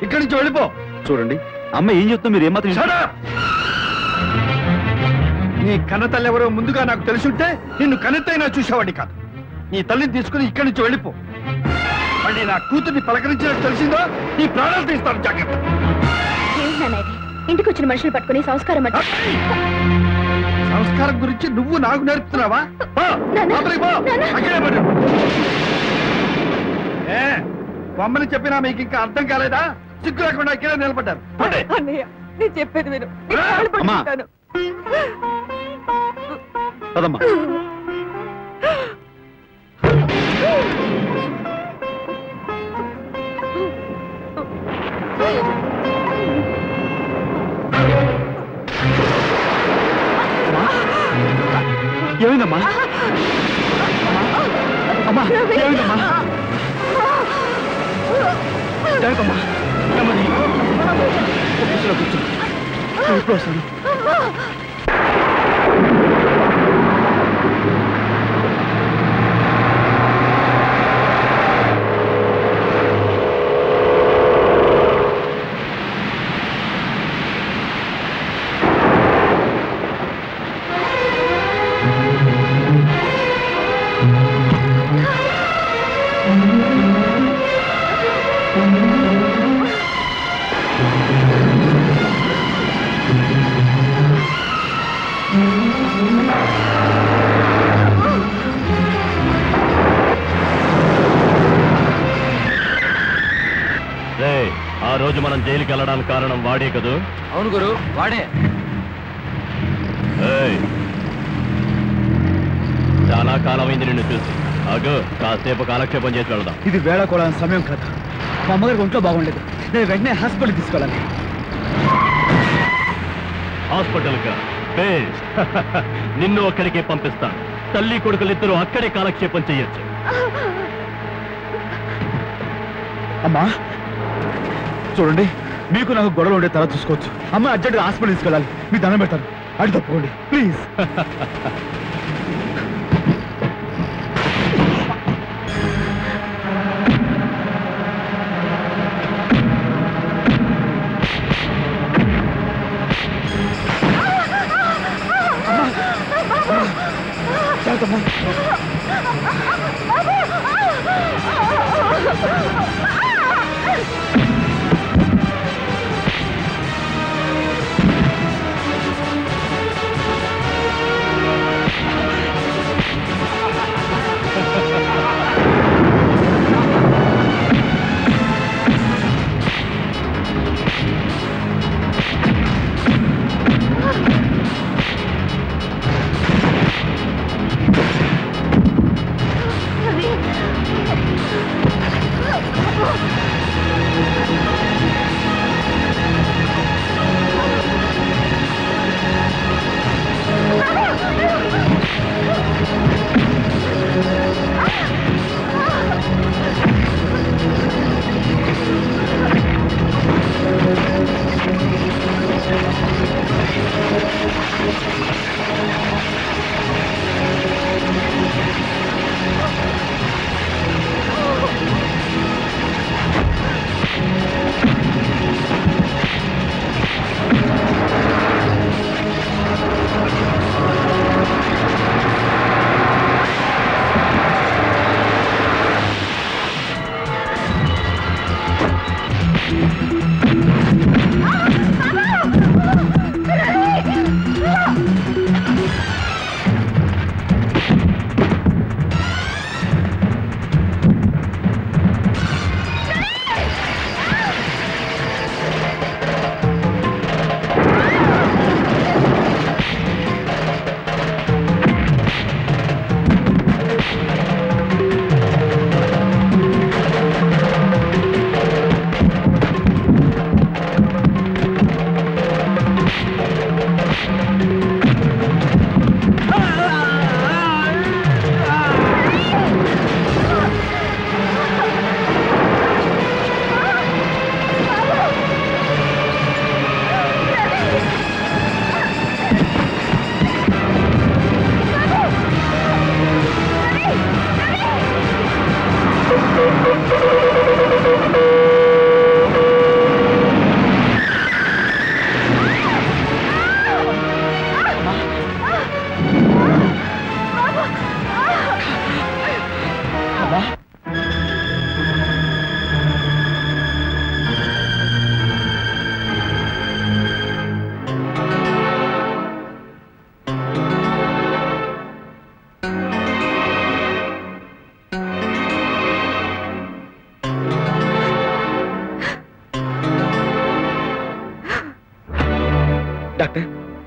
ఇక్కడి నుంచి వెళ్ళిపో. చూడండి అమ్మ ఏం చెప్తా మీరు ఏమాత్రం Shut up! నీ కన్న తల్లి ఎవరో ముందుగా నాకు తెలుసుంటే నిన్ను కన్నెత్తైనా చూసేవాడిని కాదు. నీ తల్లిని తీసుకుని ఇక్కడి నుంచి వెళ్ళిపో. మళ్ళీ నా కూతుర్ని పలకరించినట్టు తెలిసిందో నీ ప్రాణాలు తీస్తాను. జాగ్రత్త. ఇంటికి వచ్చిన మనుషులు పట్టుకుని సంస్కారం సంస్కారం గురించి నువ్వు నాకు నేర్పుతున్నావా? అక్కడే పడు. బొమ్మని చెప్పినా మీకు ఇంకా అర్థం కాలేదా? సిగ్గు లేకుండా ఇక్కడే నిలబడ్డారు. అన్నయ్య, నేను చెప్పేది విను. పదమ్మా. ఏమైందమ్మా? అమ్మా ఏమైందమ్మా? జాగ్రత్తమ్మా. నెమ్మది. కూర్చో కూర్చో. ఇప్పుడు వస్తాను. ఆ రోజు మనం జైలుకి వెళ్ళడానికి కారణం వాడే కదూ? అవును గురు, వాడే. చాలా కాలమైంది నిన్ను చూసి. అగో కాసేపు కాలక్షేపం చేసి వెళ్దాం. ఇది వేళ కూడా సమయం కాదు. మా అమ్మగారికి ఒంట్లో బాగుండేది. నేను వెంటనే హాస్పిటల్ తీసుకెళ్ళాలి. హాస్పిటల్గా? నిన్ను అక్కడికే పంపిస్తాను. తల్లి కొడుకులిద్దరూ అక్కడే కాలక్షేపం చెయ్యొచ్చు. అమ్మా చూడండి, మీకు నాకు గొడవలు ఉండే తర్వాత చూసుకోవచ్చు. అమ్మ అర్జెంట్గా హాస్పిటల్ తీసుకెళ్ళాలి. మీ దండం పెడతాను, అడి తప్పుకోండి ప్లీజ్.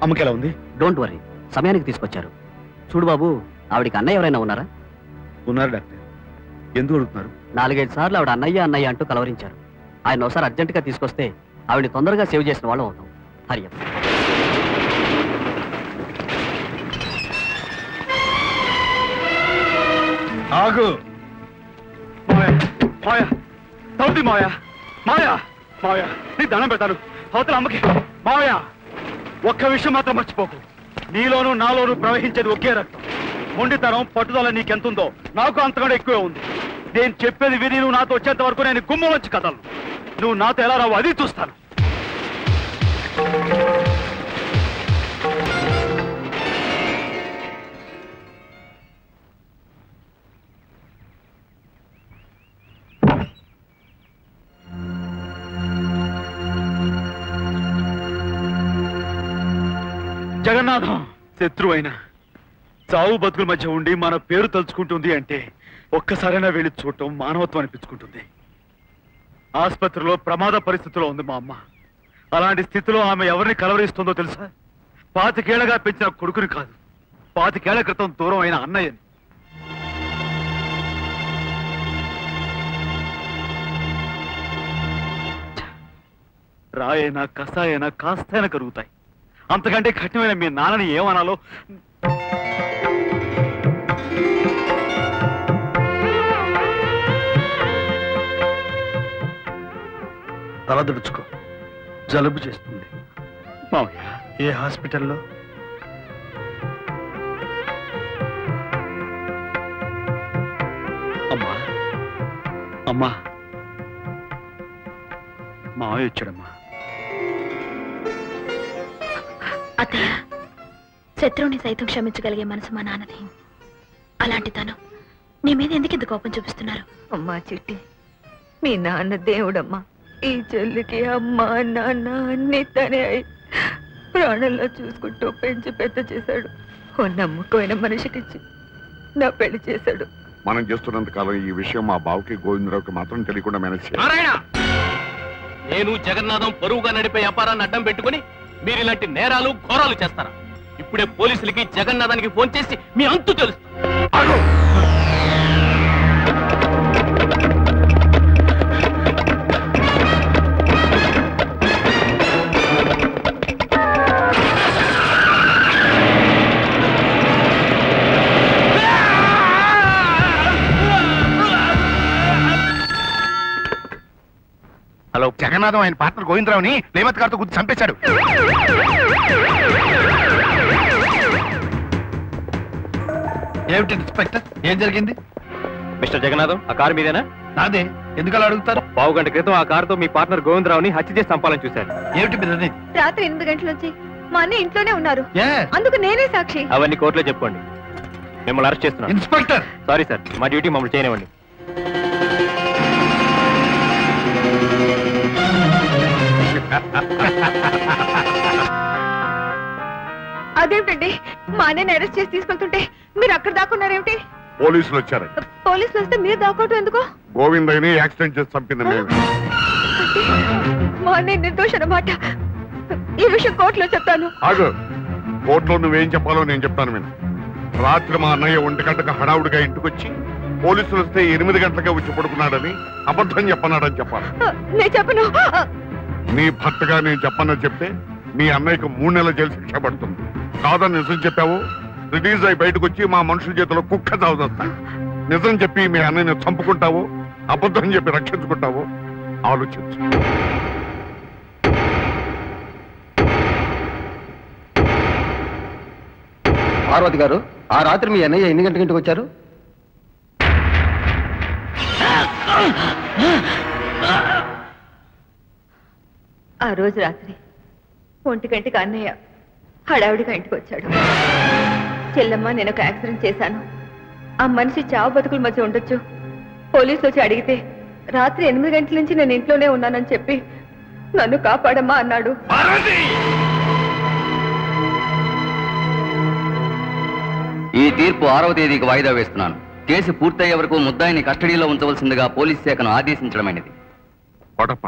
అమ్మకి ఎలా ఉంది? డోంట్ వరీ, సమయానికి తీసుకొచ్చారు. చూడు బాబు, ఆవిడికి అన్నయ్య ఎవరైనా ఉన్నారా? ఉన్నారు డాక్టర్. ఎందుకు అడుగుతున్నారు? 4-5 సార్లు ఆవిడ అన్నయ్య అన్నయ్య అంటూ కలవరించారు. ఆయన ఒకసారి అర్జెంటుగా తీసుకొస్తే ఆవిడ తొందరగా సేవ్ చేసిన వాళ్ళం అవుతాం. హరి అప్. ఆగు మాయా, తౌది మాయా, మాయా, మాయా, నీ దండం పెడతాను. అవతల అమ్మకి. మాయా, ఒక్క విషయం మాత్రం మర్చిపోకు. నీలోనూ నాలోనూ ప్రవహించేది ఒకే రక్తం. మొండితనం పట్టుదల నీకెంతుందో నాకు అంతకంటే ఎక్కువే ఉంది. నేను చెప్పేది విని నువ్వు నాతో వచ్చేంత వరకు నేను గుమ్మ వచ్చి కదలను. నువ్వు నాతో ఎలా రావు అది చూస్తాను. జగన్నాథం శత్రువైన చావు బతుకుల మధ్య ఉండి మన పేరు తలుచుకుంటుంది అంటే ఒక్కసారైనా వెళ్ళి చూడటం మానవత్వం అనిపించుకుంటుంది. ఆసుపత్రిలో ప్రమాద పరిస్థితిలో ఉంది మా అమ్మ. అలాంటి స్థితిలో ఆమె ఎవరిని కలవరిస్తుందో తెలుసా? 25 ఏళ్లగా పెంచిన కొడుకుని కాదు, 25 ఏళ్ల క్రితం దూరం అయిన అన్నయ్యని. రాయైనా కసాయైనా కాస్తైనా కరుగుతాయి. అంతకంటే కఠినమైన మీ నాన్నని ఏమనాలో తలదుడుచుకో, జలుబు చేస్తుంది. మావయ్య, ఏ హాస్పిటల్లో? అమ్మా, అమ్మా, మావయ్య వచ్చాడమ్మా. అత్తయ్య, శత్రువుని సైతం క్షమించగలిగే మనసు మా నాన్నది. అలాంటి తను నీ మీద ఎందుకు కోపం చూపిస్తున్నారు? అమ్మా చిట్టి, మీ నాన్న దేవుడమ్మా. ఈ చెల్లికి అమ్మ నాన్న అన్ని తనే అయి ప్రాణంలో చూసుకుంటూ పెంచి పెద్ద చేశాడు. ఓ నమ్మకమైన మనిషికిచ్చి నా పెళ్లి చేశాడు. మనం చేస్తున్నంత కాలం ఈ విషయం మా బావుకి గోవిందరావుకి మాత్రం తెలియకుండా మేనేజ్ చేయాలి. నారాయణ, నేను జగన్నాథం పరువుగా నడిపే వ్యాపారాన్ని అడ్డం పెట్టుకుని మీరు ఇలాంటి నేరాలు ఘోరాలు చేస్తారా? ఇప్పుడే పోలీసులకి జగన్నాథానికి ఫోన్ చేసి మీ అంతు తెలుసు. హలో, జగన్నాథం ఆయన పార్ట్నర్ గోవిందరావుని ప్రేమత్ గారితో గుర్తు చంపేశాడు. ఏమిటి ఇన్స్పెక్టర్, ఏం జరిగింది? మిస్టర్ జగన్నాథం, ఆ కారు మీదేనా? నాదే. ఎందుకు అలా అడుగుతారు? 1/2 గంట క్రితం ఆ కారుతో మీ పార్ట్నర్ గోవిందరావుని హత్య చేసి చంపాలని చూశారు. ఏమిటి మీరు అనేది? రాత్రి 8 గంటల నుంచి మా అన్న ఇంట్లోనే ఉన్నారు. Yes. అందుకు నేనే సాక్షి. అవన్నీ కోర్టులో చెప్పుకోండి. మిమ్మల్ని అరెస్ట్ చేస్తున్నాను. ఇన్స్పెక్టర్, సారీ సార్, మా డ్యూటీ మమ్మల్ని చేయనివ్వండి. అదేమిటండి, మా అన్నని అరెస్ట్ చేసి తీసుకెళ్తుంటే మీరు అక్కడ దాక్కున్నారేమిటి? పోలీసులు వచ్చారు. పోలీసులు వస్తే మీరు దాక్కోవటం ఎందుకు? గోవిందయ్యని యాక్సిడెంట్ చేసి చంపింది నేను. మా అన్నయ్య నిర్దోష అన్నమాట. ఈ విషయం కోర్టులో చెప్తాను. ఆగు, కోర్టులో నువ్వేం చెప్పాలో నేను చెప్తాను. విను. రాత్రి మా అన్నయ్య 1 గంటకు హడావుడిగా ఇంటికొచ్చి పోలీసులు వస్తే 8 గంటలకే వచ్చి పడుకున్నాడని అబద్ధం చెప్పన్నాడని చెప్పాలి. నేను చెప్పను. నీ భర్తగా నేను చెప్పనని చెప్తే మీ అన్నయ్యకు 3 నెలల జైలు శిక్ష పడుతుంది. కాదని నిజం చెప్పావు, రిలీజ్ అయి బయటకు వచ్చి మా మనుషుల చేతిలో కుక్క చావుతా. నిజం చెప్పి మీ అన్నయ్యని చంపుకుంటావు, అబద్ధం చెప్పి రక్షించుకుంటావు, ఆలోచించు. పార్వతి గారు, ఆ రాత్రి మీ అన్నయ్య ఎన్ని గంటకి వచ్చారు? ఆ రోజు రాత్రి 1 గంటకి అన్నయ్య హడావిడిగా ఇంటికి వచ్చాడు. చెల్లమ్మ, నేను ఒక యాక్సిడెంట్ చేశాను, ఆ మనిషి చావు బతుకుల మధ్య ఉండొచ్చు, పోలీసులు వచ్చి అడిగితే రాత్రి 8 గంటల నుంచి నేను ఇంట్లోనే ఉన్నానని చెప్పి నన్ను కాపాడమ్మా అన్నాడు. ఈ తీర్పు 6వ తేదీకి వాయిదా వేస్తున్నాను. కేసు పూర్తయ్యే వరకు ముద్దాయిని కస్టడీలో ఉంచవలసిందిగా పోలీస్ శాఖను ఆదేశించడమైనది. కోటప్ప,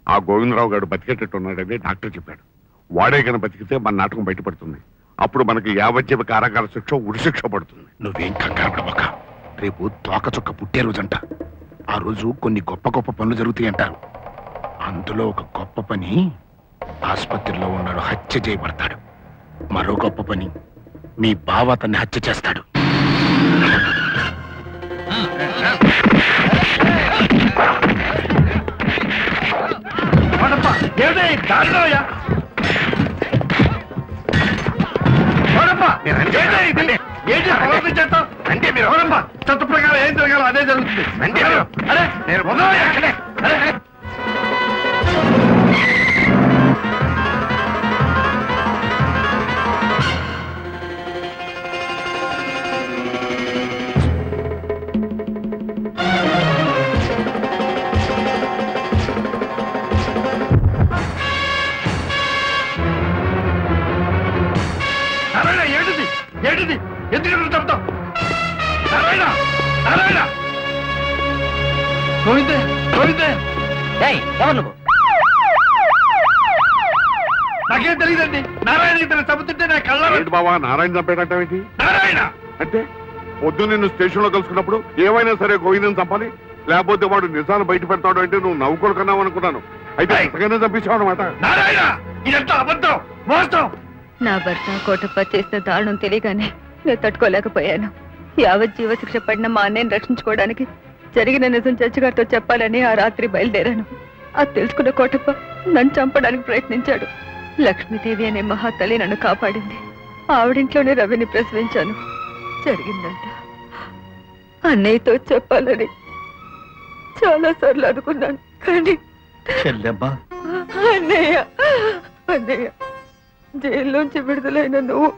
ఆ గోవిందరావు గారు బతికేటట్టు ఉన్నాడని డాక్టర్ చెప్పాడు. వాడే కనుక బతికితే మన నాటకం బయటపడుతుంది. అప్పుడు మనకి యావజ్జీవ కారాగార శిక్ష ఉరిశిక్ష పడుతుంది. నువ్వేం కంగారు పడబోక. రేపు తోకచుక్క పుట్టే రోజంట. ఆ రోజు కొన్ని గొప్ప గొప్ప పనులు జరుగుతాయి అంటారు. అందులో ఒక గొప్ప పని, ఆసుపత్రిలో ఉన్నాడు హత్య చేయబడతాడు. మరో గొప్ప పని, మీ బావ అతన్ని హత్య చేస్తాడు. అంటే మీరు ఎవరమ్మా? చట్ట ప్రకారం ఏం జరగాలో అదే జరుగుతుంది. అరే నేను ఏంటిది? ఎందుకు చెప్తావు? నారాయణ, నారాయణ, గోవిందే, గోవిందే, ఎవరు నువ్వు? నాకేం తెలియదండి. నారాయణ ఇతను చంపుతుంటే నా కళ్ళ బావా నారాయణ చంపేటంటే నారాయణ అంటే పొద్దు నిన్ను స్టేషన్ లో కలుసుకున్నప్పుడు ఏమైనా సరే గోవిందని చంపాలి, లేకపోతే వాడు నిజాలు బయట పెడతాడు అంటే నువ్వు నవ్వుకోడు కన్నావు అనుకున్నాను. అయితే ఎంతకైనా చంపించావు అనమాట. నారాయణ, ఇదంతా అబద్ధం, మోసం. నా భర్త కోటప్ప చేసిన దారుణం తెలియగానే నేను తట్టుకోలేకపోయాను. యావజ్జీవ శిక్ష పడిన మా అన్నయ్యని రక్షించుకోవడానికి జరిగిన నిజం జడ్జిగారితో చెప్పాలని ఆ రాత్రి బయలుదేరాను. అది తెలుసుకున్న కోటప్ప నన్ను చంపడానికి ప్రయత్నించాడు. లక్ష్మీదేవి అనే మహాతల్లి నన్ను కాపాడింది. ఆవిడింట్లోనే రవిని ప్రసవించాను. జరిగిందంట అన్నయ్యతో చెప్పాలని చాలా సార్లు అనుకున్నాను, కానీ అన్నయ్య అన్నయ్య జైల్లోంచి విడుదలైన నువ్వు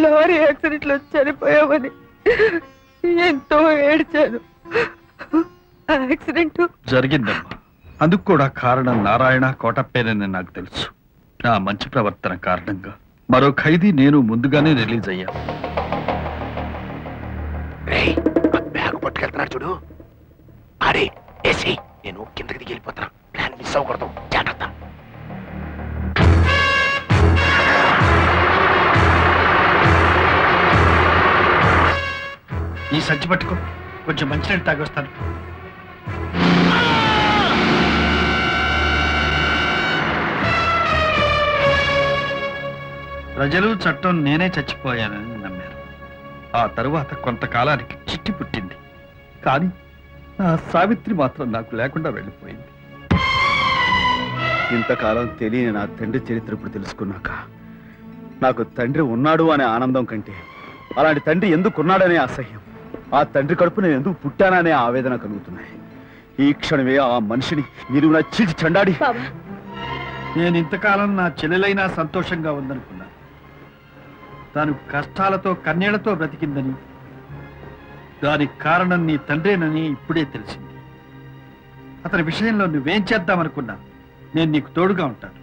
లారీ యాక్సిడెంట్ లో చనిపోయావని ఎంతో ఏడ్చాను. యాక్సిడెంట్ జరిగిందమ్మా. అందుకు కూడా కారణం నారాయణ కోటప్పేనని నాకు తెలుసు. నా మంచి ప్రవర్తన కారణంగా మరో ఖైదీ నేను ముందుగానే రిలీజ్ అయ్యా. బ్యాగ్ పట్టుకెళ్తున్నాడు చూడు, అరే ఏసీ, నేను కిందకి దిగి వెళ్ళిపోతున్నా. ప్లాన్ మిస్ అవ్వకూడదు, జాగ్రత్త. ఈ సంచి పట్టుకో, కొంచెం మంచినీళ్ళు తాగొస్తాను. ప్రజలు చట్టం నేనే చచ్చిపోయానని నమ్మారు. ఆ తరువాత కొంతకాలానికి చిట్టి పుట్టింది. కానీ నా సావిత్రి మాత్రం నాకు లేకుండా వెళ్ళిపోయింది. ఇంతకాలం తెలియని నా తండ్రి చరిత్ర ఇప్పుడు తెలుసుకున్నాక నాకు తండ్రి ఉన్నాడు అనే ఆనందం కంటే అలాంటి తండ్రి ఎందుకున్నాడనే అసహ్యం, ఆ తండ్రి కడుపు నేను ఎందుకు పుట్టాననే ఆవేదన కలుగుతున్నాయి. ఈ క్షణమే ఆ మనిషిని మీరు నా చీచి చండాడి. నేను ఇంతకాలం నా చెల్లెలైనా సంతోషంగా ఉందనుకున్నాను. తాను కష్టాలతో కన్నీళ్లతో బ్రతికిందని, దానికి కారణం నీ తండ్రేనని ఇప్పుడే తెలిసింది. అతని విషయంలో నువ్వేం చేద్దామనుకున్నా నేను నీకు తోడుగా ఉంటాను,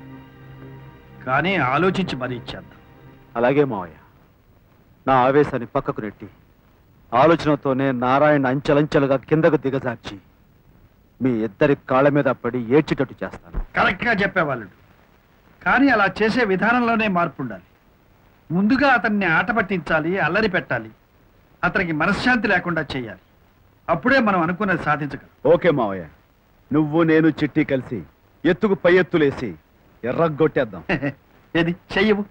కానీ ఆలోచించి మరీ ఇచ్చేద్దాం. అలాగే మావయ్య, నా ఆవేశాన్ని పక్కకు నెట్టి ఆలోచనతోనే నారాయణ అంచెలంచెలుగా కిందకు దిగజార్చి మీ ఇద్దరి కాళ్ళ మీద పడి ఏడ్చేటట్టు చేస్తాను. కరెక్ట్ గా చెప్పేవాళ్ళు, కానీ అలా చేసే విధానంలోనే మార్పు ఉండాలి. ముందుగా అతన్ని ఆట పట్టించాలి, అల్లరి పెట్టాలి, అతనికి మనశ్శాంతి లేకుండా చేయాలి. అప్పుడే మనం అనుకున్నది సాధించగలం. ఓకే మావయ్య, నువ్వు నేను చిట్టి కలిసి ఎత్తుకు పై ఎత్తులేసి ఎర్రగొట్టేద్దాం. ఏది చెయ్యవు?